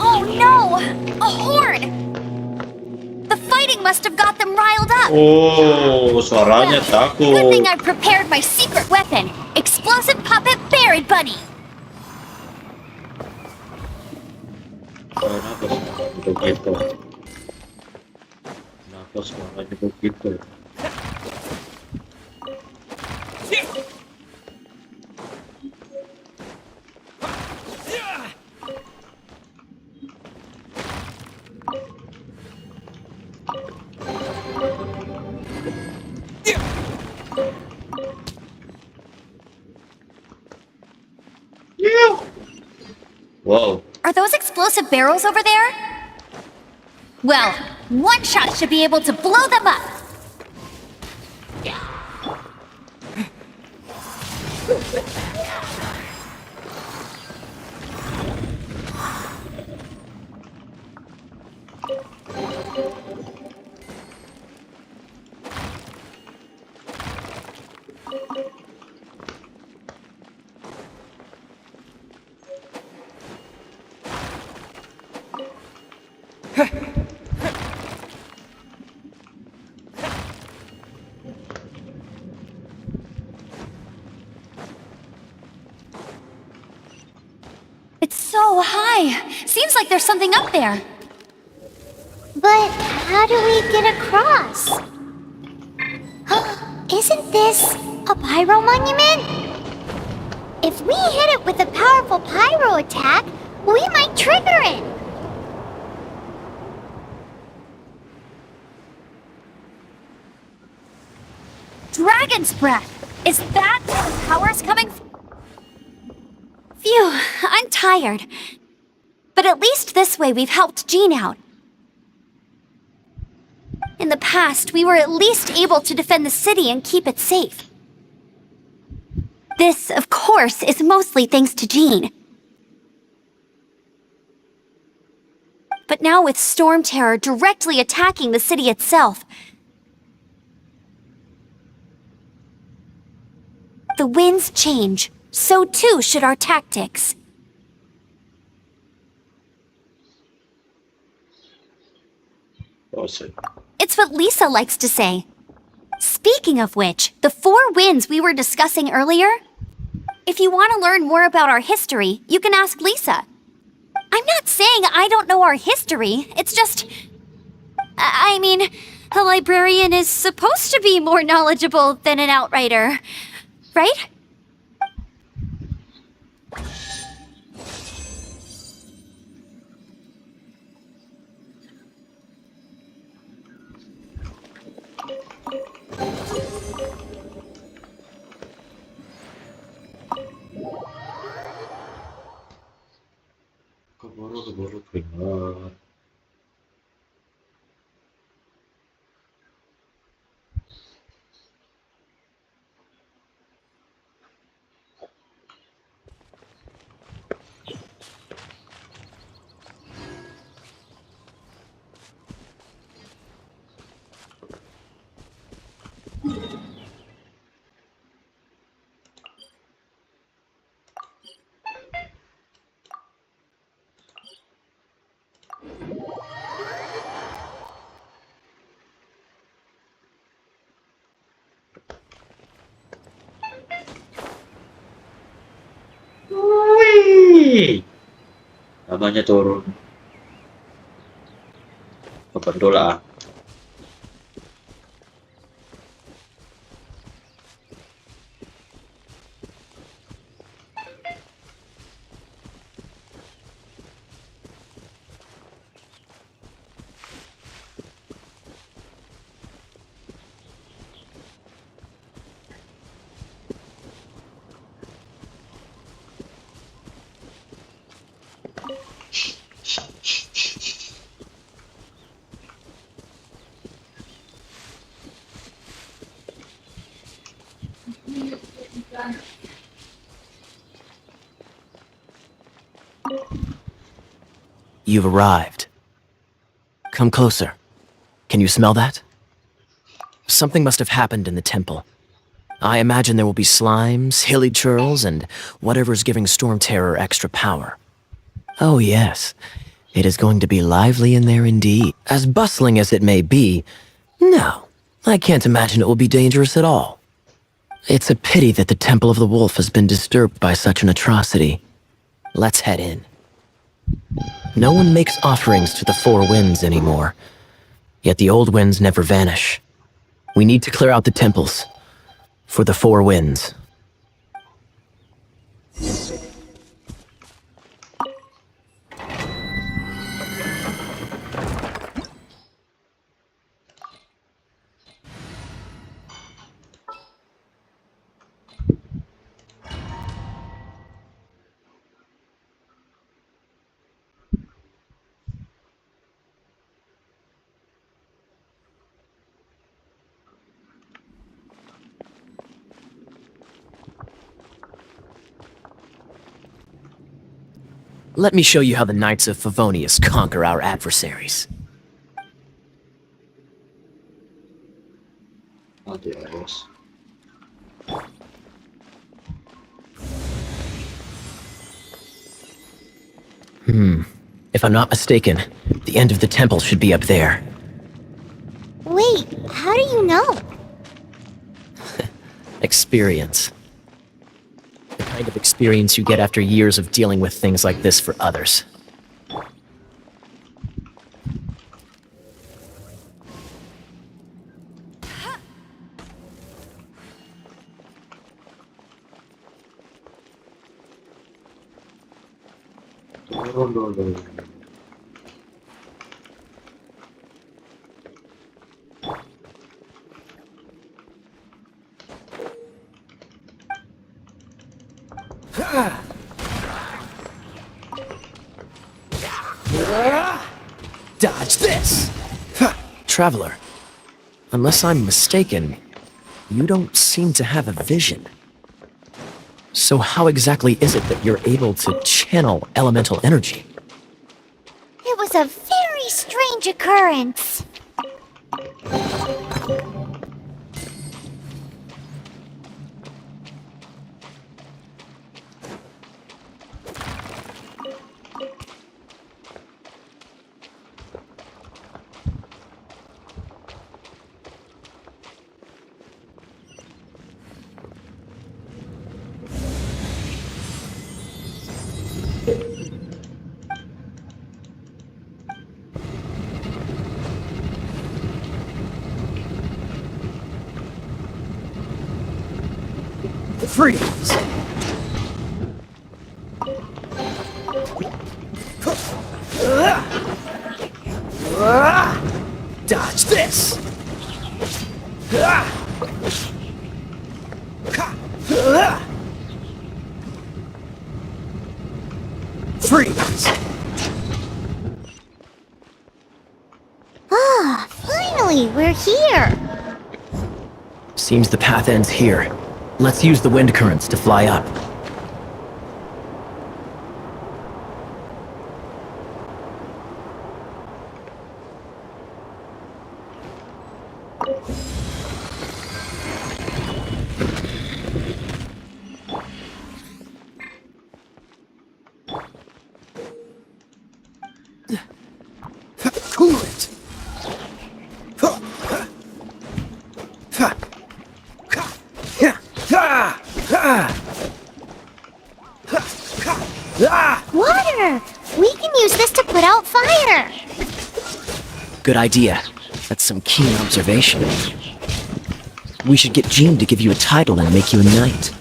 Oh no! A horde! The fighting must have got them riled up. Oh, suaranya Good thing takut. I prepared my secret weapon, explosive puppet Buried Bunny. Kenapa suaranya begitu? Kenapa suaranya begitu? Wow. Are those explosive barrels over there? Well, one shot should be able to blow them up. It's so high. Seems like there's something up there. But how do we get across? Isn't this a pyro monument? If we hit it with a powerful pyro attack, we might trigger it. Dragon's breath. Is that where the power's coming from? Phew, I'm tired. But at least this way we've helped Jean out. In the past, we were at least able to defend the city and keep it safe. This, of course, is mostly thanks to Jean. But now with Storm Terror directly attacking the city itself, the winds change. So too should our tactics. Awesome. It's what Lisa likes to say. Speaking of which, the 4 winds we were discussing earlier, if you want to learn more about our history, you can ask Lisa. I'm not saying I don't know our history, it's just... I mean, a librarian is supposed to be more knowledgeable than an outrider, right? Keburu keringat. namanya turun. Kebetulan lah. You've arrived. Come closer. Can you smell that? Something must have happened in the temple. I imagine there will be slimes, hilly churls, and whatever's giving Storm Terror extra power. Oh yes, it is going to be lively in there indeed. As bustling as it may be, no, I can't imagine it will be dangerous at all. It's a pity that the Temple of the Wolf has been disturbed by such an atrocity. Let's head in. No one makes offerings to the Four Winds anymore, yet the old winds never vanish. We need to clear out the temples for the Four Winds. Let me show you how the Knights of Favonius conquer our adversaries. Adios. If I'm not mistaken, the end of the temple should be up there. Wait, how do you know? Experience. The kind of experience you get after years of dealing with things like this for others. Turun dulu. Dodge this! Traveler, unless I'm mistaken, you don't seem to have a vision. So how exactly is it that you're able to channel elemental energy? It was a very strange occurrence. Freeze! Dodge this! Freeze! Ah, finally, we're here. Seems the path ends here. Let's use the wind currents to fly up. Cool it! Water! We can use this to put out fire! Good idea. That's some keen observation. We should get Jean to give you a title and make you a knight.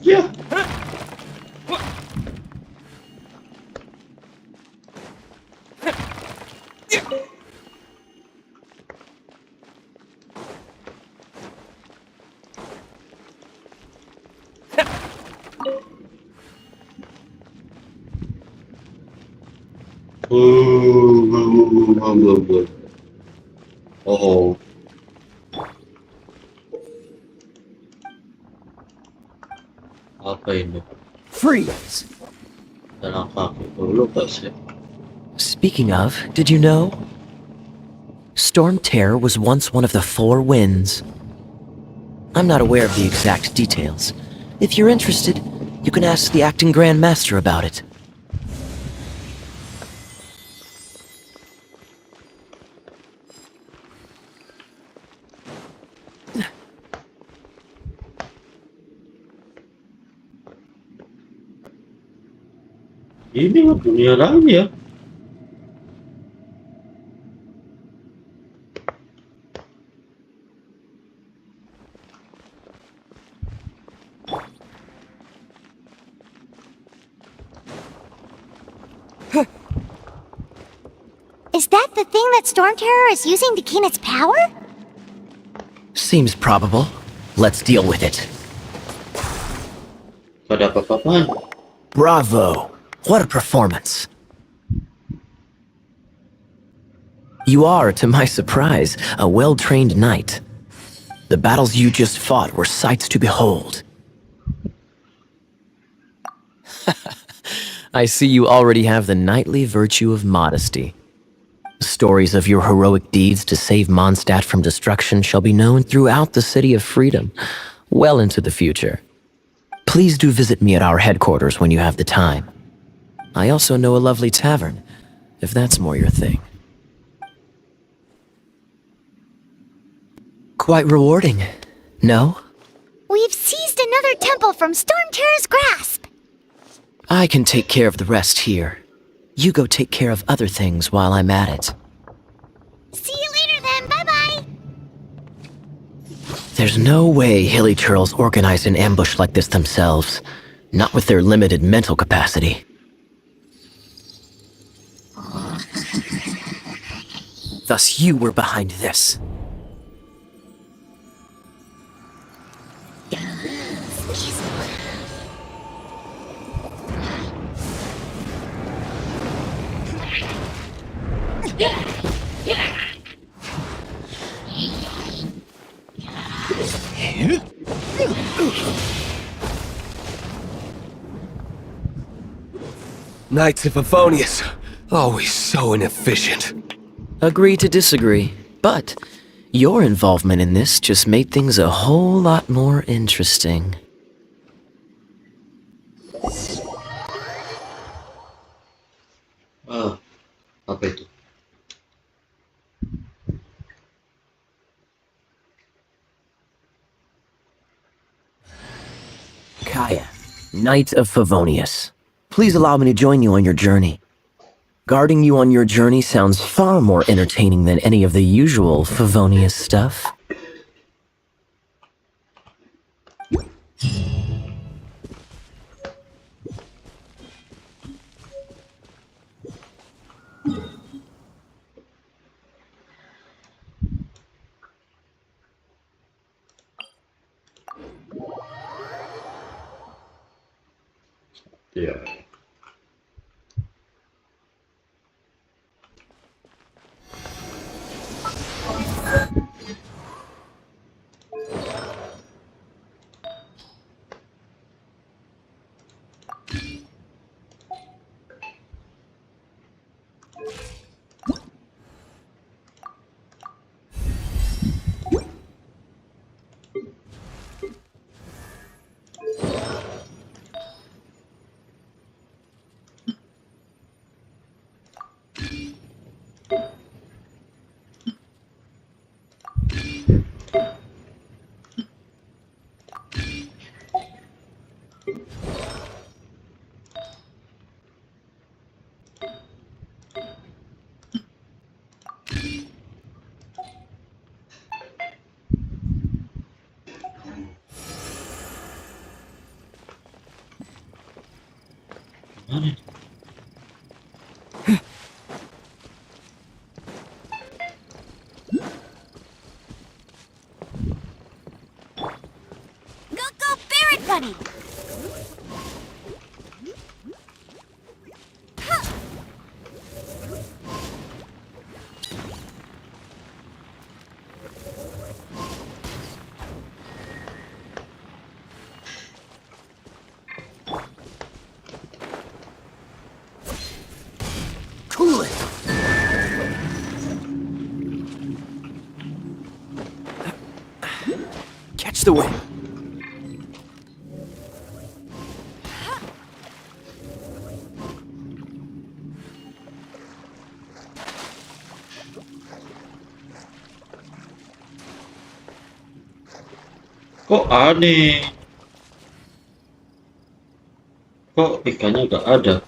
Yeah. Oh. Apa ini? Freeze! Dalam kaki dulu sih. Speaking of, did you know? Storm Terror was once one of the 4 winds. I'm not aware of the exact details. If you're interested, you can ask the acting Grand Master about it. Ini dunia lain ya. Is that the thing that Storm Terror is using to gain its power? Seems probable. Let's deal with it. Pada apa-apaan? Bravo! What a performance! You are, to my surprise, a well-trained knight. The battles you just fought were sights to behold. I see you already have the knightly virtue of modesty. Stories of your heroic deeds to save Mondstadt from destruction shall be known throughout the City of Freedom, well into the future. Please do visit me at our headquarters when you have the time. I also know a lovely tavern, if that's more your thing. Quite rewarding, no? We've seized another temple from Storm Terror's grasp! I can take care of the rest here. You go take care of other things while I'm at it. See you later then, bye-bye! There's no way Hilly Churls organized an ambush like this themselves. Not with their limited mental capacity. Thus you were behind this. Knights of Favonius, always so inefficient. Agree to disagree, but your involvement in this just made things a whole lot more interesting. Ah, apa itu? Kaya, Knight of Favonius. Please allow me to join you on your journey. Guarding you on your journey sounds far more entertaining than any of the usual Favonius stuff. Ya. Mana? Go, Barrett Bunny! Cool it! Catch the wind. Kok aneh? Kok ikannya gak ada?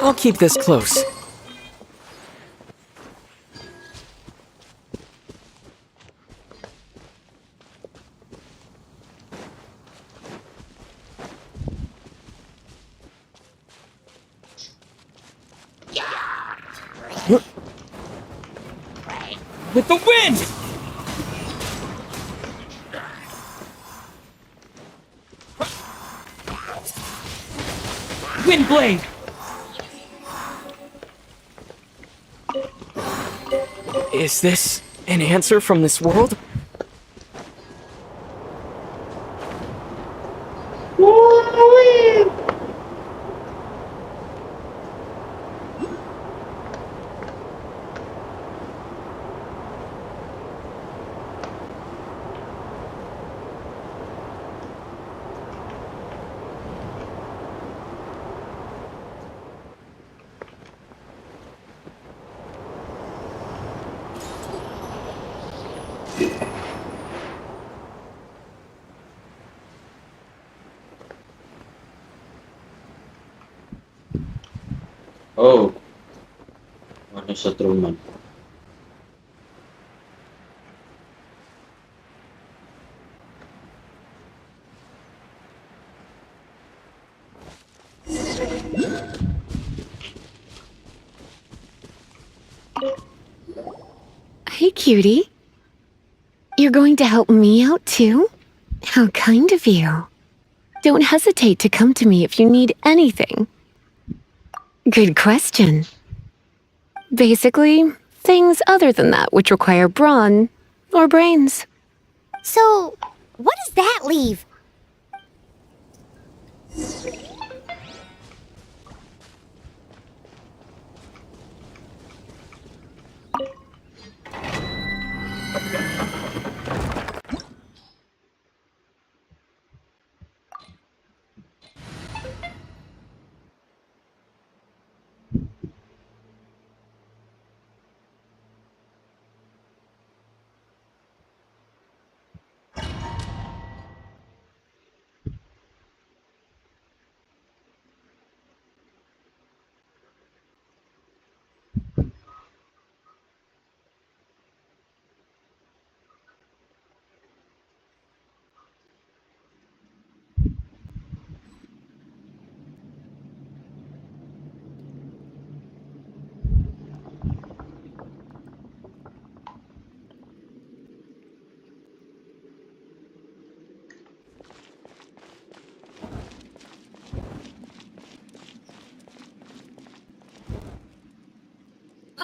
I'll keep this close. With the wind! Wind blade! Is this an answer from this world? Oh, mana settlement? Hey, cutie. You're going to help me out too? How kind of you. Don't hesitate to come to me if you need anything. Good question. Basically, things other than that which require brawn or brains. So, what does that leave?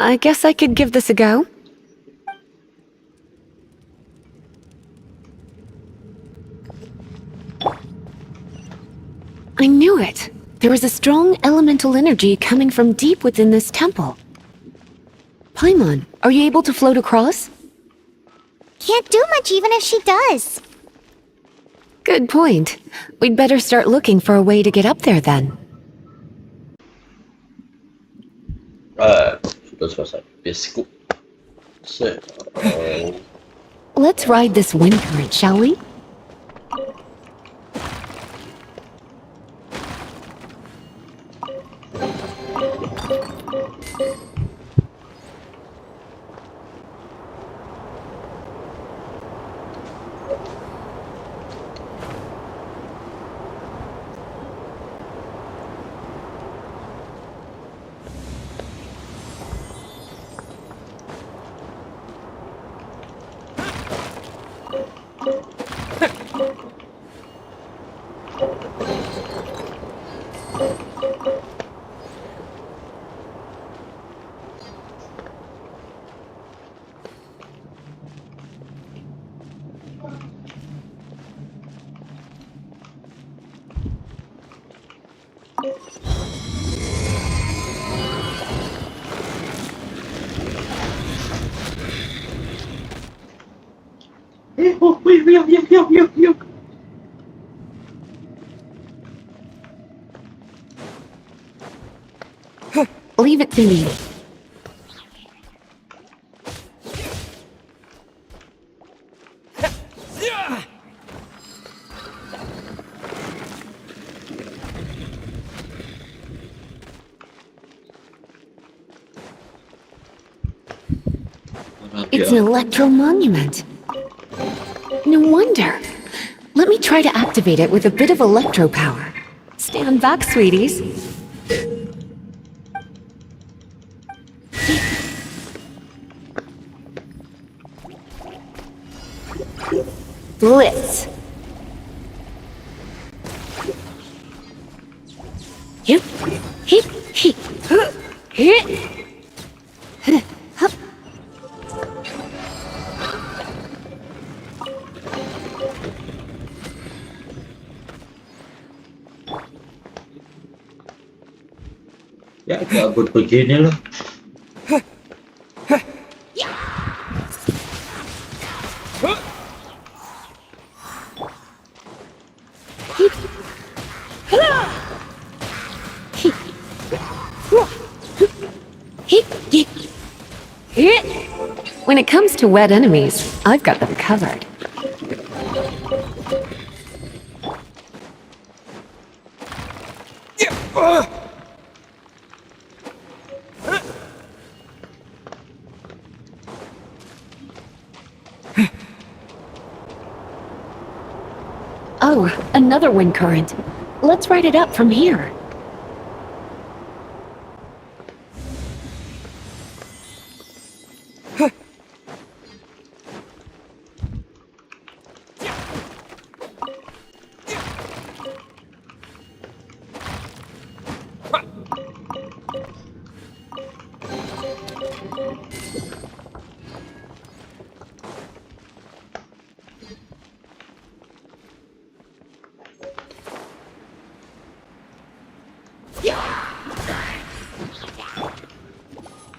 I guess I could give this a go. I knew it. There is a strong elemental energy coming from deep within this temple. Paimon, are you able to float across? Can't do much even if she does. Good point. We'd better start looking for a way to get up there then. Sudah selesai. Basic. So, Let's ride this wind current, shall we? Leave it to me. It's an electro monument. No wonder. Let me try to activate it with a bit of electro power. Stand back, sweeties. Blitz. Yep. Hip, hip. Hup. ya gabut begini loh. When it comes to wet enemies, I've got them covered. Oh, another wind current. Let's ride it up from here.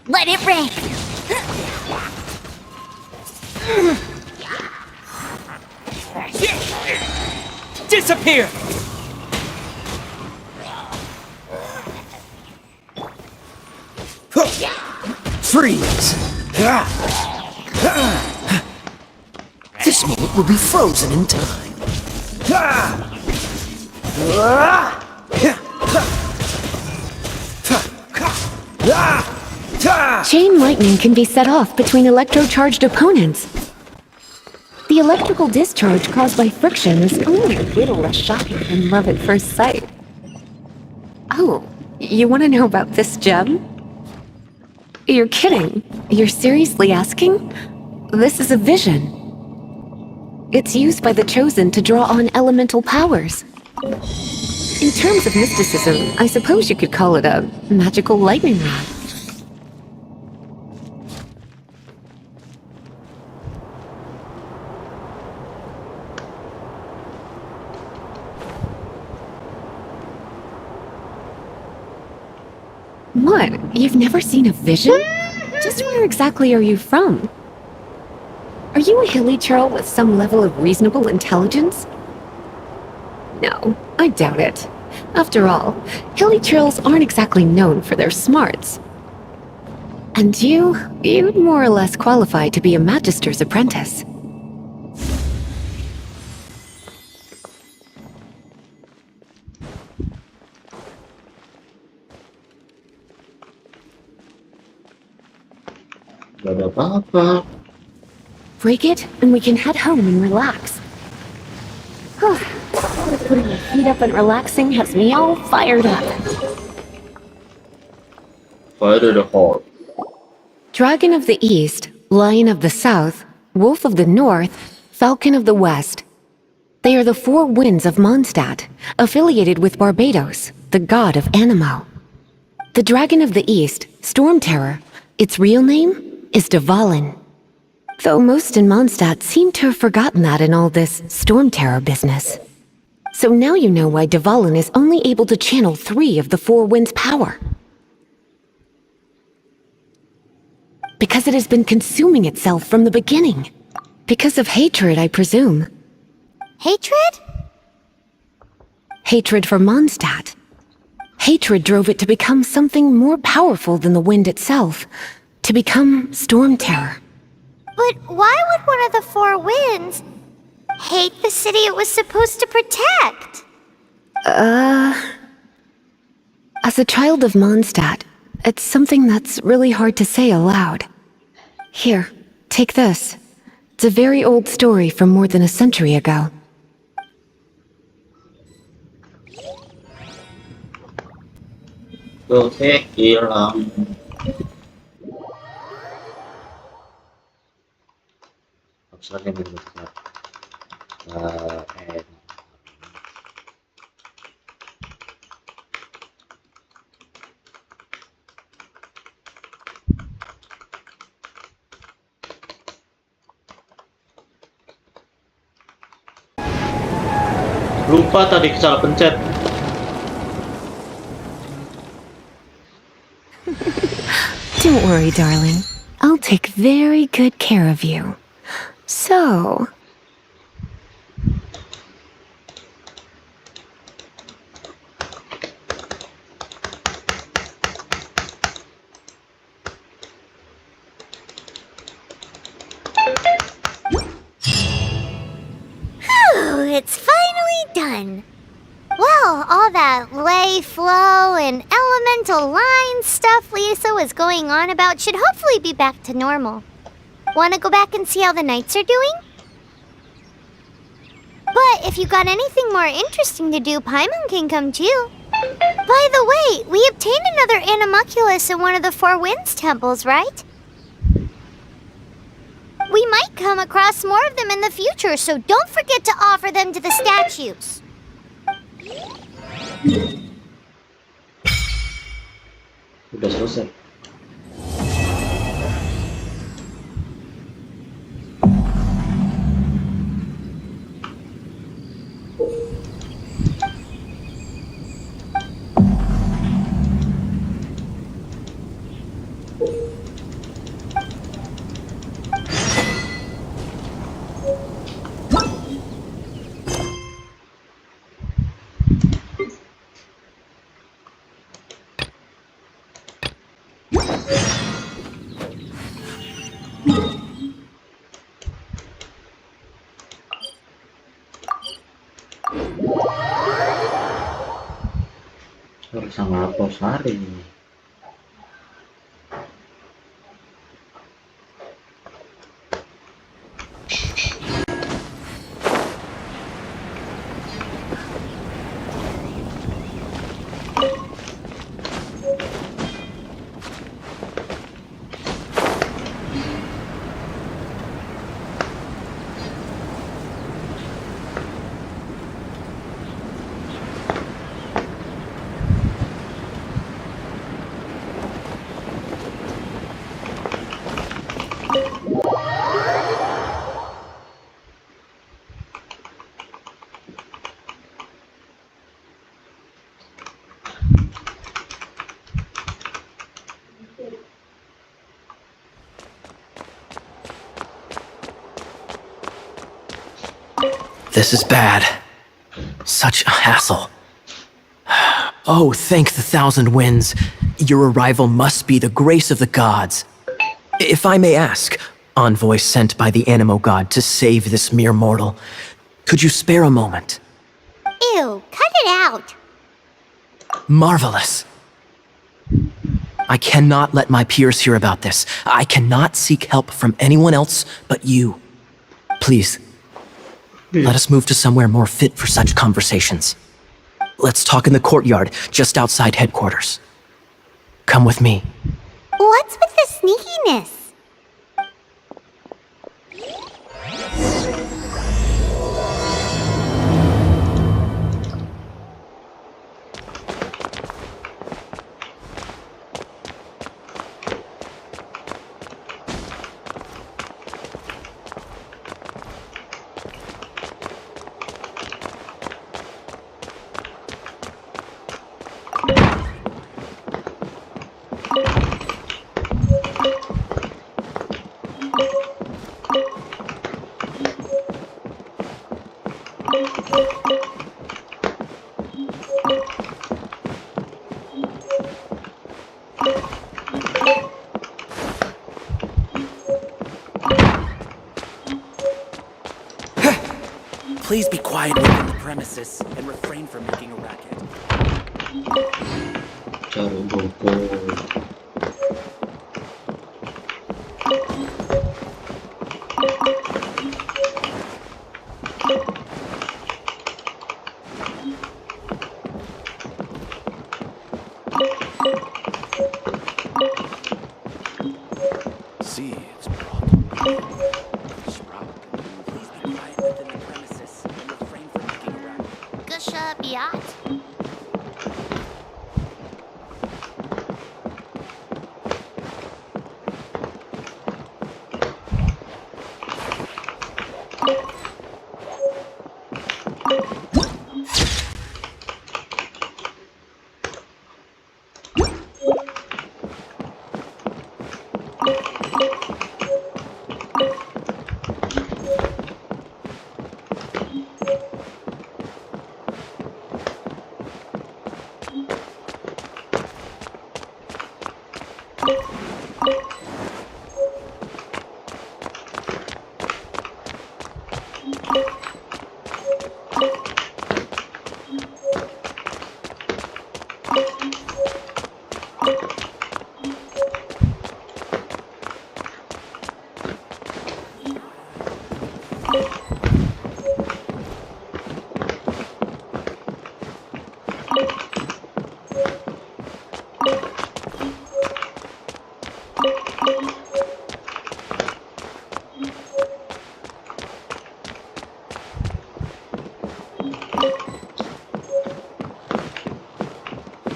Let it rain! Disappear! Freeze! This moment will be frozen in time. Chain lightning can be set off between electro-charged opponents. The electrical discharge caused by friction is only a little less shocking than love at first sight. Oh, you want to know about this gem? You're kidding. You're seriously asking? This is a vision. It's used by the Chosen to draw on elemental powers. In terms of mysticism, I suppose you could call it a magical lightning rod. What? You've never seen a vision? Just where exactly are you from? Are you a hilly churl with some level of reasonable intelligence? No, I doubt it. After all, hilly churls aren't exactly known for their smarts. And you'd more or less qualify to be a magister's apprentice. Gak ada apa-apa. Break it, and we can head home and relax. Putting my feet up and relaxing has me all fired up. Fire to the heart. Dragon of the East, Lion of the South, Wolf of the North, Falcon of the West. They are the four winds of Mondstadt, affiliated with Barbados, the god of Anemo. The Dragon of the East, Storm Terror, its real name is Dvalin. Though most in Mondstadt seem to have forgotten that in all this Storm Terror business. So now you know why Dvalin is only able to channel 3 of the four winds' power. Because it has been consuming itself from the beginning. Because of hatred, I presume. Hatred? Hatred for Mondstadt. Hatred drove it to become something more powerful than the wind itself. To become Storm Terror. But why would one of the four winds hate the city it was supposed to protect? As a child of Mondstadt, it's something that's really hard to say aloud. Here, take this. It's a very old story from more than a century ago. Hilang. Maksudnya mendekat. Lupa tadi salah pencet. Don't worry, darling. I'll take very good care of you. So... It's finally done. Well, all that lay, flow, and elemental line stuff Lisa was going on about should hopefully be back to normal. Want to go back and see how the knights are doing? But if you got anything more interesting to do, Paimon can come too. By the way, we obtained another Animalculus in one of the Four Winds temples, right? We might come across more of them in the future, so don't forget to offer them to the statues. Udah selesai. Harus sama apa sehari? This is bad. Such a hassle. Oh, thank the thousand winds. Your arrival must be the grace of the gods. If I may ask, envoy sent by the Animo god to save this mere mortal, could you spare a moment? Ew, cut it out. Marvelous. I cannot let my peers hear about this. I cannot seek help from anyone else but you. Please, let us move to somewhere more fit for such conversations. Let's talk in the courtyard, just outside headquarters. Come with me. What's with the sneakiness? Please be quiet within the premises and refrain from making a racket. Jarum boko. See, it's brought. Sprout. Please be quiet within the premises and refrain from making a racket. Gusha Biat.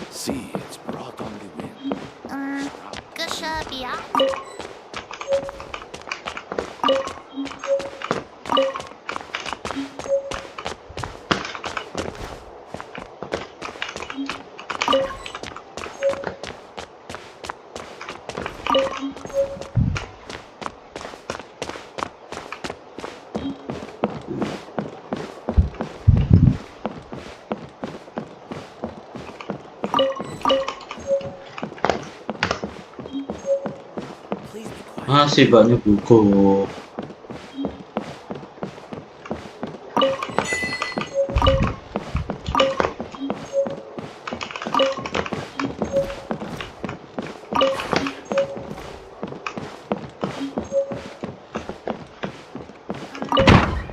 See, it's brought on the wind. Gusha Biat. Please be quiet. Masih banyak buku.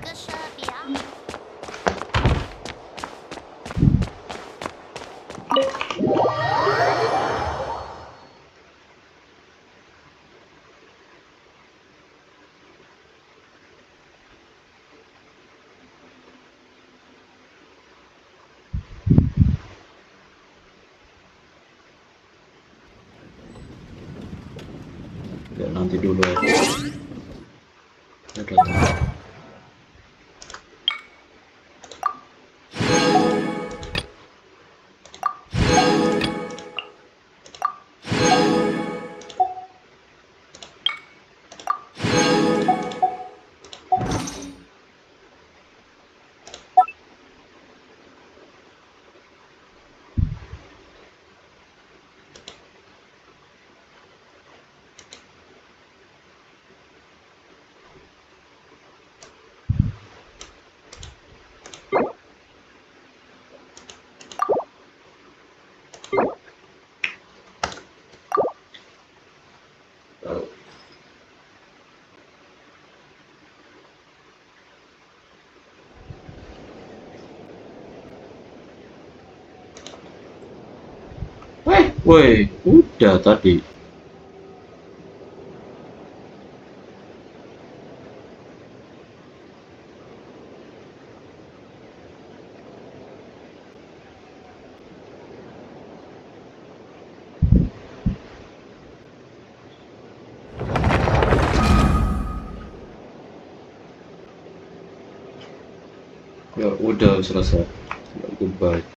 Gusha Biat. Ya, nanti dulu aja. Udah. Woi, udah tadi. Ya udah selesai. Goodbye.